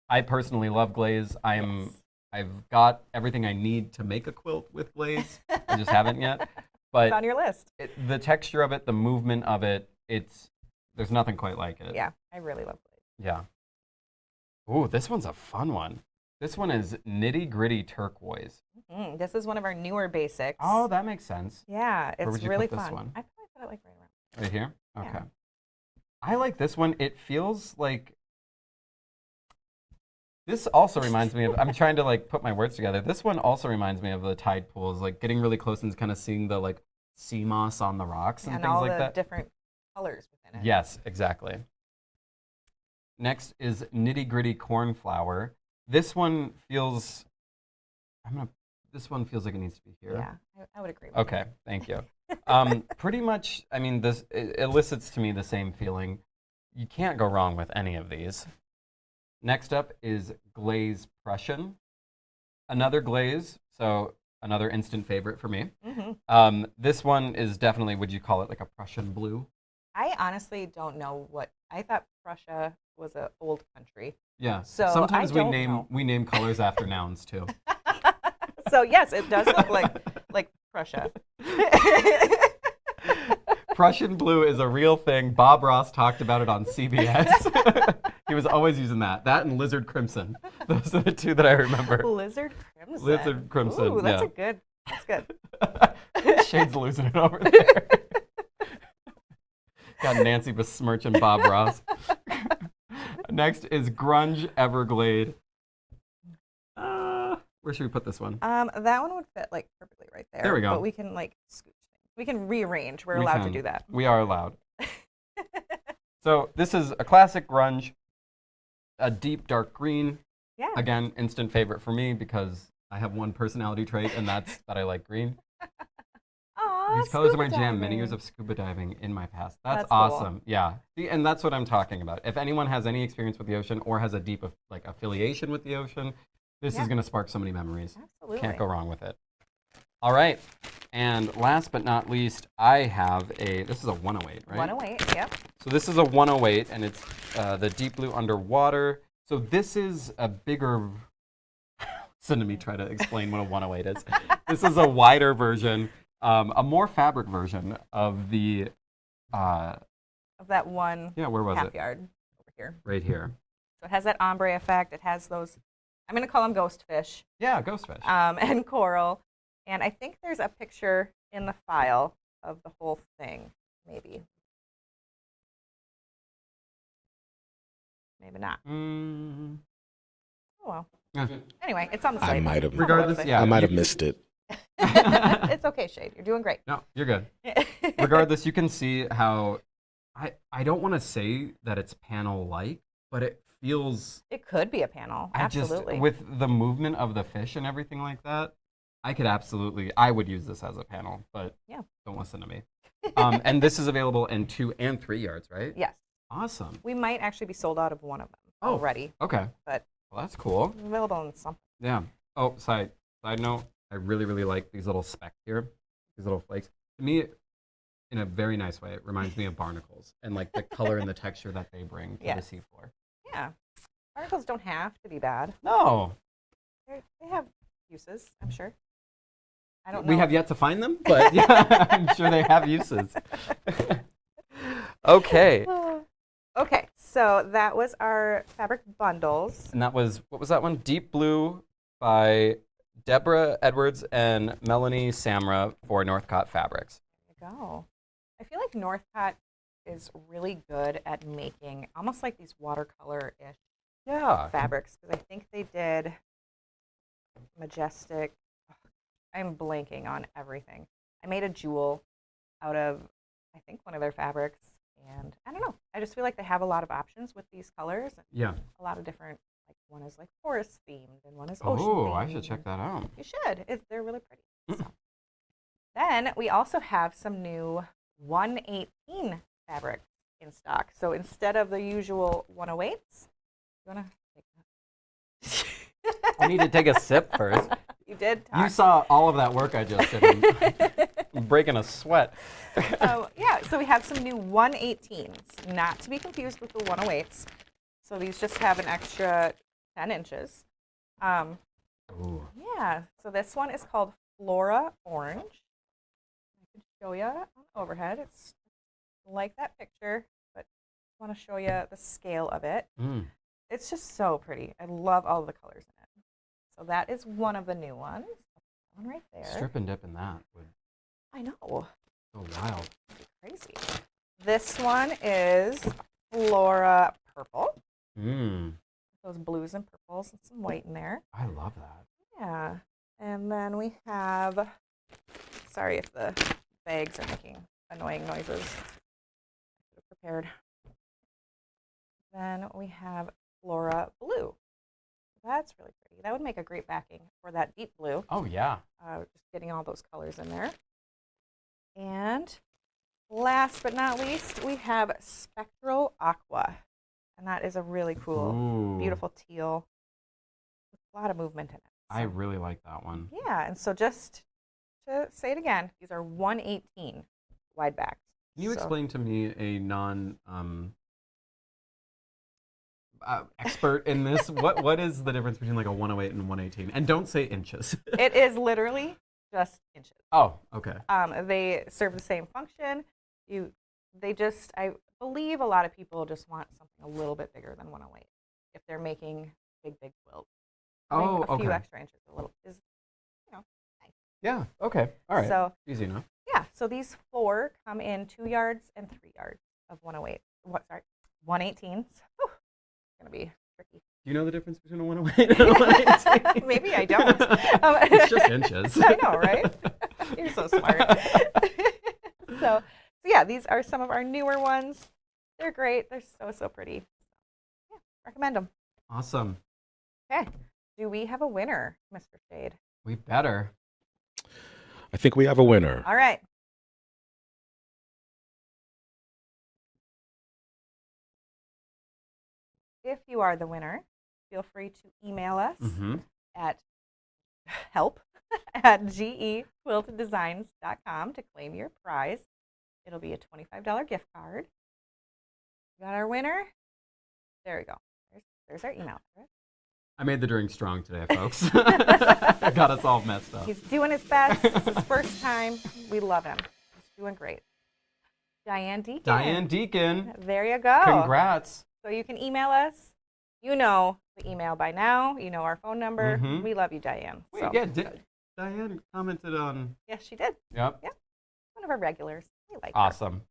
Speaker 2: I personally love Glaze. I've got everything I need to make a quilt with Glaze. I just haven't yet.
Speaker 1: It's
Speaker 2: But
Speaker 1: on your list.
Speaker 2: the texture of it, the movement of it, there's nothing quite like it.
Speaker 1: Yeah, I really love Glaze.
Speaker 2: Yeah. Ooh, this one's a fun one. This one is Nitty Gritty Turquoise.
Speaker 1: This is one of our newer basics.
Speaker 2: Oh, that makes sense.
Speaker 1: Yeah,
Speaker 2: Where
Speaker 1: it's
Speaker 2: would you
Speaker 1: really
Speaker 2: put this
Speaker 1: fun.
Speaker 2: one?
Speaker 1: I probably put it like right around.
Speaker 2: Right here? Okay.
Speaker 1: Yeah.
Speaker 2: I like this one. It feels like this also reminds me of, I'm trying to like put my words together. This one also reminds me of the tide pools, like getting really close and kind of seeing the like sea moss on the rocks and
Speaker 1: And
Speaker 2: things
Speaker 1: all
Speaker 2: like
Speaker 1: the
Speaker 2: that.
Speaker 1: different colors within it.
Speaker 2: Yes, exactly. Next is Nitty Gritty Cornflower. This one feels, this one feels like it needs to be here.
Speaker 1: Yeah, I would agree with
Speaker 2: Okay, thank you. Pretty much, I mean, this it elicits to me the same feeling. You can't go wrong with any of these. Next up is Glaze Prussian. Another glaze, so another instant favorite for me.
Speaker 1: Mm-hmm.
Speaker 2: This one is definitely, would you call it like a Prussian blue?
Speaker 1: I honestly don't know what, I thought Prussia was an old country.
Speaker 2: Yeah.
Speaker 1: So
Speaker 2: sometimes
Speaker 1: I
Speaker 2: we
Speaker 1: don't
Speaker 2: name
Speaker 1: know.
Speaker 2: we name colors after nouns too.
Speaker 1: So yes, it does look like Prussia.
Speaker 2: Prussian blue is a real thing. Bob Ross talked about it on CBS. He was always using that. That and lizard crimson. Those are the two that I remember.
Speaker 1: Lizard crimson.
Speaker 2: Lizard crimson.
Speaker 1: Ooh, that's
Speaker 2: yeah.
Speaker 1: That's good.
Speaker 2: Shade's losing it over there. Got Nancy besmirching Bob Ross. Next is Grunge Everglade. Where should we put this one?
Speaker 1: That one would fit like perfectly right there.
Speaker 2: There we go.
Speaker 1: But we can like scooch things. We can rearrange. We're
Speaker 2: We
Speaker 1: allowed to
Speaker 2: can.
Speaker 1: do that.
Speaker 2: We are allowed. So this is a classic grunge, a deep dark green.
Speaker 1: Yeah.
Speaker 2: Again, instant favorite for me because I have one personality trait, and that's that I like green.
Speaker 1: Aw,
Speaker 2: These colors are my
Speaker 1: scuba
Speaker 2: jam. Many
Speaker 1: diving.
Speaker 2: years of scuba diving in my past. That's
Speaker 1: That's cool.
Speaker 2: awesome. Yeah. See, and that's what I'm talking about. If anyone has any experience with the ocean or has a deep like affiliation with the ocean, this is
Speaker 1: Yeah.
Speaker 2: going to spark so many memories.
Speaker 1: Absolutely.
Speaker 2: Can't go wrong with it. All right. And last but not least, I have this is a 108, right?
Speaker 1: 108, yep.
Speaker 2: So this is a 108, and it's the deep blue underwater. So this is a bigger, listen to me try to explain what a 108 is. This is a wider version, a more fabric version of the,
Speaker 1: Of that one
Speaker 2: yeah, where was
Speaker 1: half
Speaker 2: it?
Speaker 1: yard over here.
Speaker 2: Right here.
Speaker 1: So it has that ombre effect. It has those, I'm going to call them ghost fish,
Speaker 2: Yeah, ghost fish.
Speaker 1: and coral. And I think there's a picture in the file of the whole thing, maybe. Maybe not.
Speaker 2: Mm.
Speaker 1: Oh, well.
Speaker 2: Yeah.
Speaker 1: Anyway, it's on the site.
Speaker 3: I might have.
Speaker 2: Regardless, yeah.
Speaker 3: I might
Speaker 2: you
Speaker 3: have
Speaker 2: can-
Speaker 3: missed it.
Speaker 1: It's okay, Shade. You're doing great.
Speaker 2: No, you're good. Regardless, you can see how, I don't want to say that it's panel-like, but it feels
Speaker 1: It could be a panel. Absolutely.
Speaker 2: just with the movement of the fish and everything like that, I would use this as a panel, but
Speaker 1: Yeah.
Speaker 2: don't listen to me. And this is available in 2 and 3 yards, right?
Speaker 1: Yes.
Speaker 2: Awesome.
Speaker 1: We might actually be sold out of one of them
Speaker 2: Oh.
Speaker 1: already,
Speaker 2: Okay.
Speaker 1: but
Speaker 2: Well, that's cool.
Speaker 1: it's available in some.
Speaker 2: Yeah. Oh, side note, I really, really like these little specks here, these little flakes. To me, in a very nice way, it reminds me of barnacles and like the color and the texture that they bring to the
Speaker 1: Yes.
Speaker 2: seafloor.
Speaker 1: Yeah. Articles don't have to be bad.
Speaker 2: No,
Speaker 1: They have uses, I'm sure. I don't know.
Speaker 2: we have yet to find them, but yeah, I'm sure they have uses. Okay.
Speaker 1: Okay, so that was our fabric bundles.
Speaker 2: And that was, what was that one? Deep Blue by Deborah Edwards and Melanie Samra for Northcott Fabrics.
Speaker 1: There you go. I feel like Northcott is really good at making almost like these watercolor-ish
Speaker 2: Yeah.
Speaker 1: fabrics because I think they did majestic. I'm blanking on everything. I made a jewel out of, I think, one of their fabrics. And I don't know. I just feel like they have a lot of options with these colors.
Speaker 2: Yeah.
Speaker 1: A lot of different, like one is like forest themed and one is ocean
Speaker 2: Oh,
Speaker 1: themed.
Speaker 2: I should check that out.
Speaker 1: You should. They're really pretty. So. Then we also have some new 118 fabrics in stock. So instead of the usual 108s, you want to take that?
Speaker 2: I need to take a sip first.
Speaker 1: You did talk.
Speaker 2: You saw all of that work I just did. I'm breaking a sweat.
Speaker 1: Yeah, so we have some new 118s, not to be confused with the 108s. So these just have an extra 10 inches.
Speaker 2: Ooh.
Speaker 1: Yeah, so this one is called Flora Orange. I can show you on overhead. It's like that picture, but I want to show you the scale of it.
Speaker 2: Mm.
Speaker 1: It's just so pretty. I love all of the colors in it. So that is one of the new ones. That one right there.
Speaker 2: Strip and dip in that would
Speaker 1: I know.
Speaker 2: go wild.
Speaker 1: Crazy. This one is Flora Purple.
Speaker 2: Mm.
Speaker 1: Those blues and purples and some white in there.
Speaker 2: I love that.
Speaker 1: Yeah. And then we have, sorry if the bags are making annoying noises. I should have prepared. Then we have Flora Blue. That's really pretty. That would make a great backing for that deep blue.
Speaker 2: Oh, yeah.
Speaker 1: Just getting all those colors in there. And last but not least, we have Spectral Aqua. And that is a really cool,
Speaker 2: Ooh.
Speaker 1: beautiful teal with a lot of movement in it.
Speaker 2: I really like that one.
Speaker 1: Yeah, and so just to say it again, these are 118 wide backs.
Speaker 2: Can you explain to me, a non expert in this, what is the difference between like a 108 and 118? And don't say inches.
Speaker 1: It is literally just inches.
Speaker 2: Oh, okay.
Speaker 1: They serve the same function. I believe a lot of people just want something a little bit bigger than 108 if they're making big quilts.
Speaker 2: Oh,
Speaker 1: a few
Speaker 2: okay.
Speaker 1: extra inches is nice.
Speaker 2: Yeah, okay. All right.
Speaker 1: So
Speaker 2: easy enough.
Speaker 1: yeah, so these 4 come in 2 yards and 3 yards of 108. 118s. Whew, it's gonna be tricky.
Speaker 2: Do you know the difference between a 108 and a 118?
Speaker 1: Maybe I don't.
Speaker 2: It's just inches.
Speaker 1: I know, right? You're so smart. So yeah, these are some of our newer ones. They're great. They're so pretty. Yeah, recommend them.
Speaker 2: Awesome.
Speaker 1: Okay. Do we have a winner, Mr. Shade?
Speaker 2: We better.
Speaker 3: I think we have a winner.
Speaker 1: All right. If you are the winner, feel free to email us
Speaker 2: Mm-hmm.
Speaker 1: at help@gequiltdesigns.com to claim your prize. It'll be a $25 gift card. Got our winner? There we go. There's our email address.
Speaker 2: I made the drink strong today, folks. I got us all messed up.
Speaker 1: He's doing his best. It's his first time. We love him. He's doing great. Diane Deacon.
Speaker 2: Diane Deacon.
Speaker 1: There you go.
Speaker 2: Congrats.
Speaker 1: So you can email us. You know the email by now. You know our phone number.
Speaker 2: Mhm.
Speaker 1: We love you, Diane.
Speaker 2: Wait,
Speaker 1: So,
Speaker 2: yeah, Diane commented on.
Speaker 1: yes, she did.
Speaker 2: Yep.
Speaker 1: One of our regulars. We like her.
Speaker 2: Awesome.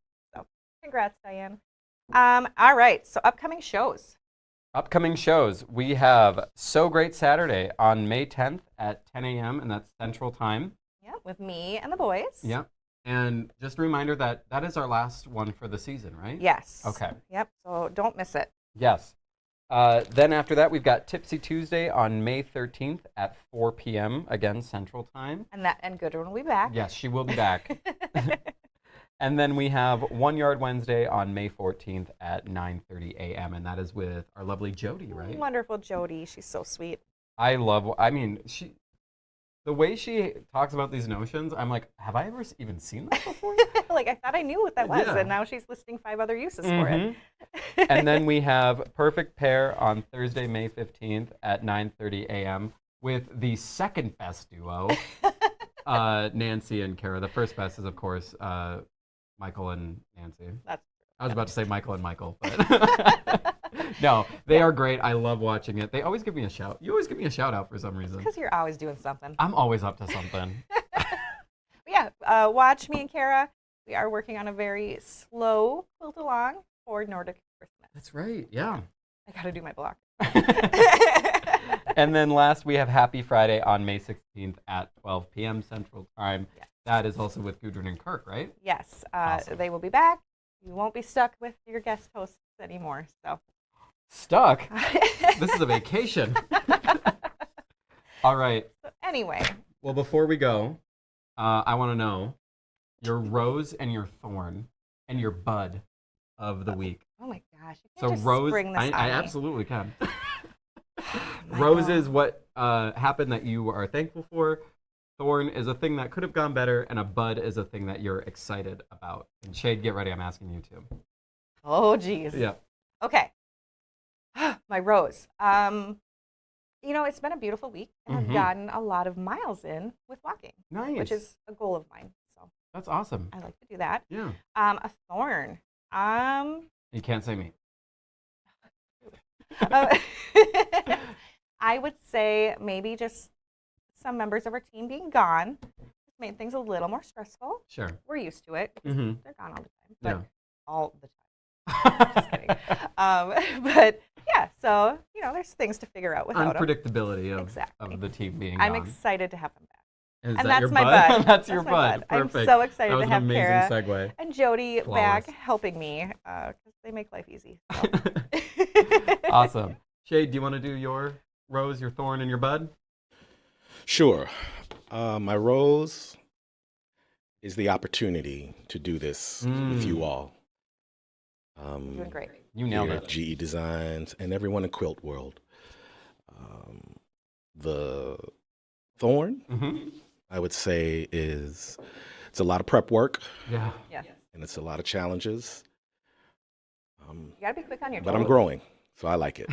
Speaker 1: Congrats, Diane. All right. So upcoming shows.
Speaker 2: Upcoming shows. We have So Great Saturday on May 10th at 10 a.m., and that's Central Time.
Speaker 1: Yeah, with me and the boys.
Speaker 2: Yep. And just a reminder that that is our last one for the season, right?
Speaker 1: Yes.
Speaker 2: Okay.
Speaker 1: Yep. So don't miss it.
Speaker 2: Yes. Then after that, we've got Tipsy Tuesday on May 13th at 4 p.m., again, Central Time.
Speaker 1: And Gudrun will be back.
Speaker 2: Yes, she will be back. And then we have One Yard Wednesday on May 14th at 9:30 a.m., and that is with our lovely Jody, right?
Speaker 1: Wonderful Jody. She's so sweet.
Speaker 2: The way she talks about these notions, I'm like, have I ever even seen that before?
Speaker 1: Like, I thought I knew what that was,
Speaker 2: Yeah.
Speaker 1: and now she's listing 5 other uses for it.
Speaker 2: Mhm. And then we have Perfect Pair on Thursday, May 15th at 9:30 a.m. with the second best duo, Nancy and Kara. The first best is, of course, Michael and Nancy.
Speaker 1: That's
Speaker 2: I was about to say Michael and Michael, but no, they are great. I love watching it. They always give me a shout. You always give me a shout out for some reason.
Speaker 1: because you're always doing something.
Speaker 2: I'm always up to something.
Speaker 1: Yeah, watch me and Kara. We are working on a very slow quilt along for Nordic Christmas.
Speaker 2: That's right. Yeah.
Speaker 1: I got to do my block.
Speaker 2: And then last, we have Happy Friday on May 16th at 12 p.m. Central Time.
Speaker 1: Yes.
Speaker 2: That is also with Gudrun and Kirk, right?
Speaker 1: Yes,
Speaker 2: Awesome.
Speaker 1: they will be back. You won't be stuck with your guest hosts anymore. So
Speaker 2: Stuck? This is a vacation. All right.
Speaker 1: So anyway,
Speaker 2: Well, before we go, I want to know your rose and your thorn and your bud of the week.
Speaker 1: oh my gosh, you
Speaker 2: So
Speaker 1: can't just
Speaker 2: rose,
Speaker 1: spring this
Speaker 2: I
Speaker 1: on me.
Speaker 2: absolutely can.
Speaker 1: My
Speaker 2: Rose
Speaker 1: God.
Speaker 2: is what happened that you are thankful for. Thorn is a thing that could have gone better, and a bud is a thing that you're excited about. And Shade, get ready. I'm asking you too.
Speaker 1: Oh geez.
Speaker 2: Yeah.
Speaker 1: Okay. My rose. You know, it's been a beautiful week, and I've
Speaker 2: Mhm.
Speaker 1: gotten a lot of miles in with walking,
Speaker 2: Nice.
Speaker 1: which is a goal of mine. So
Speaker 2: That's awesome.
Speaker 1: I like to do that.
Speaker 2: Yeah.
Speaker 1: A thorn.
Speaker 2: You can't say me.
Speaker 1: I would say maybe just some members of our team being gone made things a little more stressful.
Speaker 2: Sure.
Speaker 1: We're used to it because
Speaker 2: Mhm.
Speaker 1: they're gone all the time, but
Speaker 2: Yeah.
Speaker 1: all the time. Just kidding. But yeah, so you know, there's things to figure out without them.
Speaker 2: Unpredictability of,
Speaker 1: Exactly.
Speaker 2: of the team being
Speaker 1: I'm
Speaker 2: gone.
Speaker 1: excited to have them back.
Speaker 2: Is
Speaker 1: And
Speaker 2: that
Speaker 1: that's
Speaker 2: your
Speaker 1: my
Speaker 2: bud?
Speaker 1: bud.
Speaker 2: That's your
Speaker 1: my
Speaker 2: bud.
Speaker 1: I'm
Speaker 2: Perfect.
Speaker 1: so excited
Speaker 2: That was
Speaker 1: to have
Speaker 2: an amazing
Speaker 1: Kara
Speaker 2: segue.
Speaker 1: and Jody
Speaker 2: Flawless.
Speaker 1: back helping me because they make life easy. So.
Speaker 2: Awesome. Shade, do you want to do your rose, your thorn, and your bud?
Speaker 3: Sure. My rose is the opportunity to do this with you all.
Speaker 1: Doing great.
Speaker 2: You nailed
Speaker 3: Here
Speaker 2: it.
Speaker 3: at GE Designs and everyone in Quilt World. The thorn,
Speaker 2: Mm-hmm.
Speaker 3: I would say, it's a lot of prep work
Speaker 2: Yeah.
Speaker 1: Yeah.
Speaker 3: and it's a lot of challenges.
Speaker 1: You gotta be quick on your toes.
Speaker 3: But I'm growing, so I like it.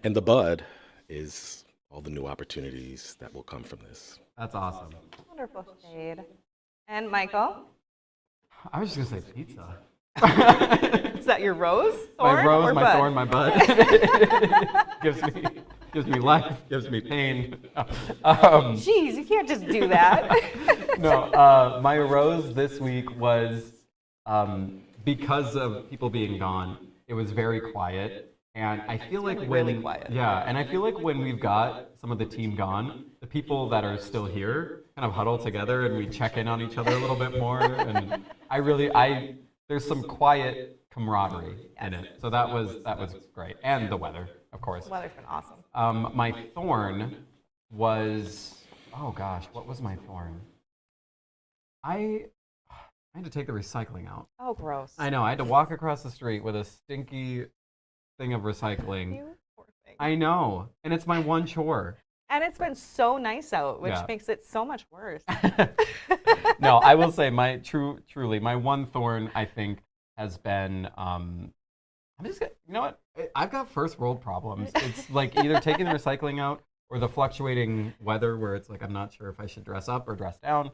Speaker 3: And the bud is all the new opportunities that will come from this.
Speaker 2: That's awesome.
Speaker 1: Wonderful shade. And Michael,
Speaker 2: I was just going to say pizza.
Speaker 1: is that your rose?
Speaker 2: My
Speaker 1: Thorn,
Speaker 2: rose,
Speaker 1: or
Speaker 2: my
Speaker 1: bud?
Speaker 2: thorn, my bud. gives me life, gives me pain.
Speaker 1: Jeez, you can't just do that.
Speaker 2: No, my rose this week was because of people being gone. It was very quiet, and I feel like when
Speaker 1: really quiet.
Speaker 2: yeah, and I feel like when we've got some of the team gone, the people that are still here kind of huddle together and we check in on each other a little bit more. And there's some quiet camaraderie in it, so that was great, and the weather, of course.
Speaker 1: The weather's been awesome.
Speaker 2: My thorn was, oh gosh, what was my thorn? I had to take the recycling out.
Speaker 1: Oh, gross.
Speaker 2: I know, I had to walk across the street with a stinky thing of recycling.
Speaker 1: You poor thing.
Speaker 2: I know, and it's my one chore.
Speaker 1: And it's been so nice out, which
Speaker 2: Yeah.
Speaker 1: makes it so much worse.
Speaker 2: No, I will say truly, my one thorn, I think, has been, I'm just gonna, you know what? I've got first world problems. It's like either taking the recycling out or the fluctuating weather where it's like, I'm not sure if I should dress up or dress down.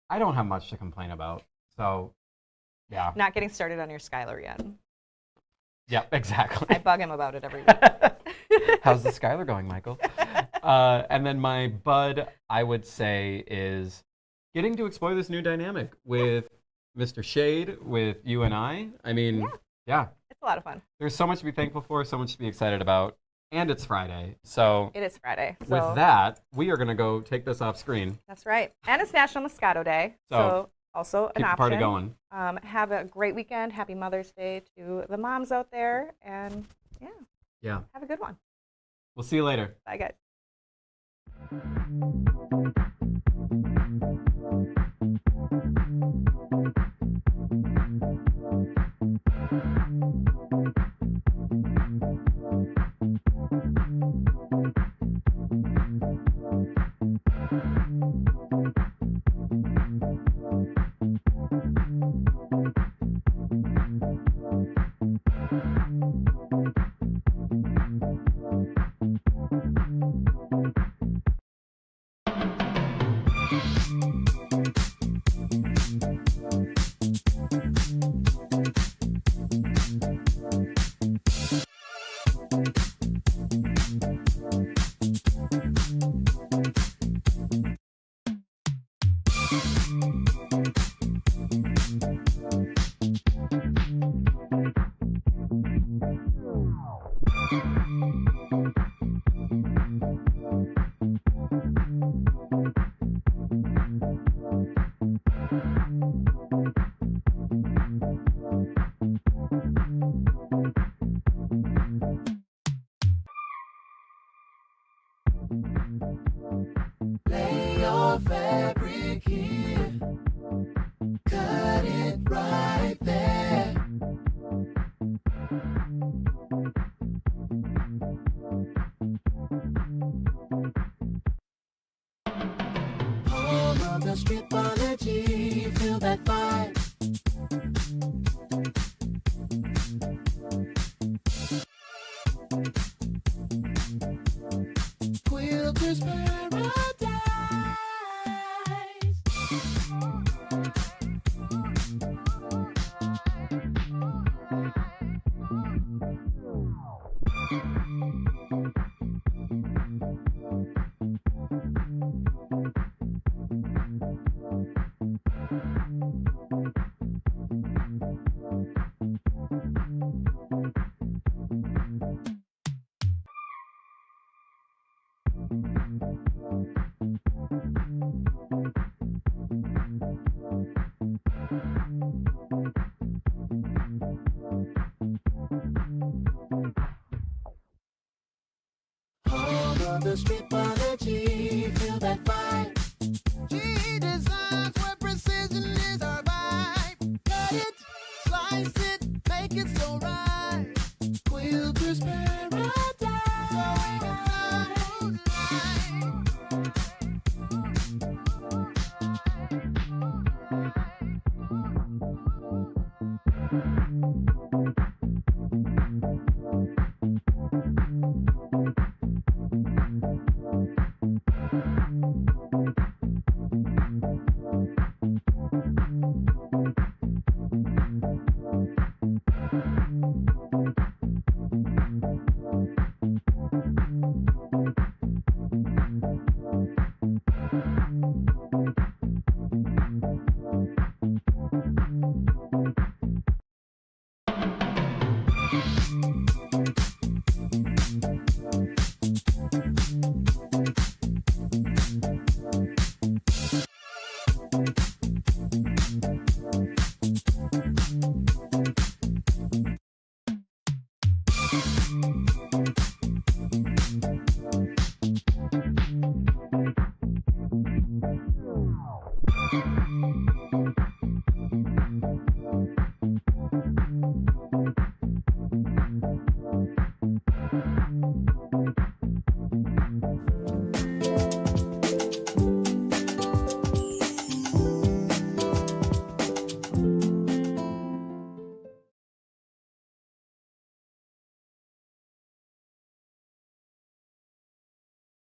Speaker 2: I don't have much to complain about. So, yeah.
Speaker 1: Not getting started on your Skylar yet.
Speaker 2: Yeah, exactly.
Speaker 1: I bug him about it every week.
Speaker 2: How's the Skylar going, Michael? And then my bud, I would say, is getting to explore this new dynamic with Mr. Shade, with you and I. I mean, yeah,
Speaker 1: It's a lot of fun.
Speaker 2: there's so much to be thankful for, so much to be excited about, and it's Friday. So
Speaker 1: It is Friday. So
Speaker 2: with that, we are going to go take this off screen.
Speaker 1: That's right. And it's National Moscato Day. So also an
Speaker 2: Keep the
Speaker 1: option.
Speaker 2: party going.
Speaker 1: Have a great weekend. Happy Mother's Day to the moms out there. And
Speaker 2: Yeah.
Speaker 1: have a good one.
Speaker 2: We'll see you later.
Speaker 1: Bye, guys.
Speaker 5: G, feel that vibe. Quilter's Paradise. Home of the street by the G, feel that vibe. G designs where precision is our vibe. Cut it, slice it, make it so right. Quilter's Paradise.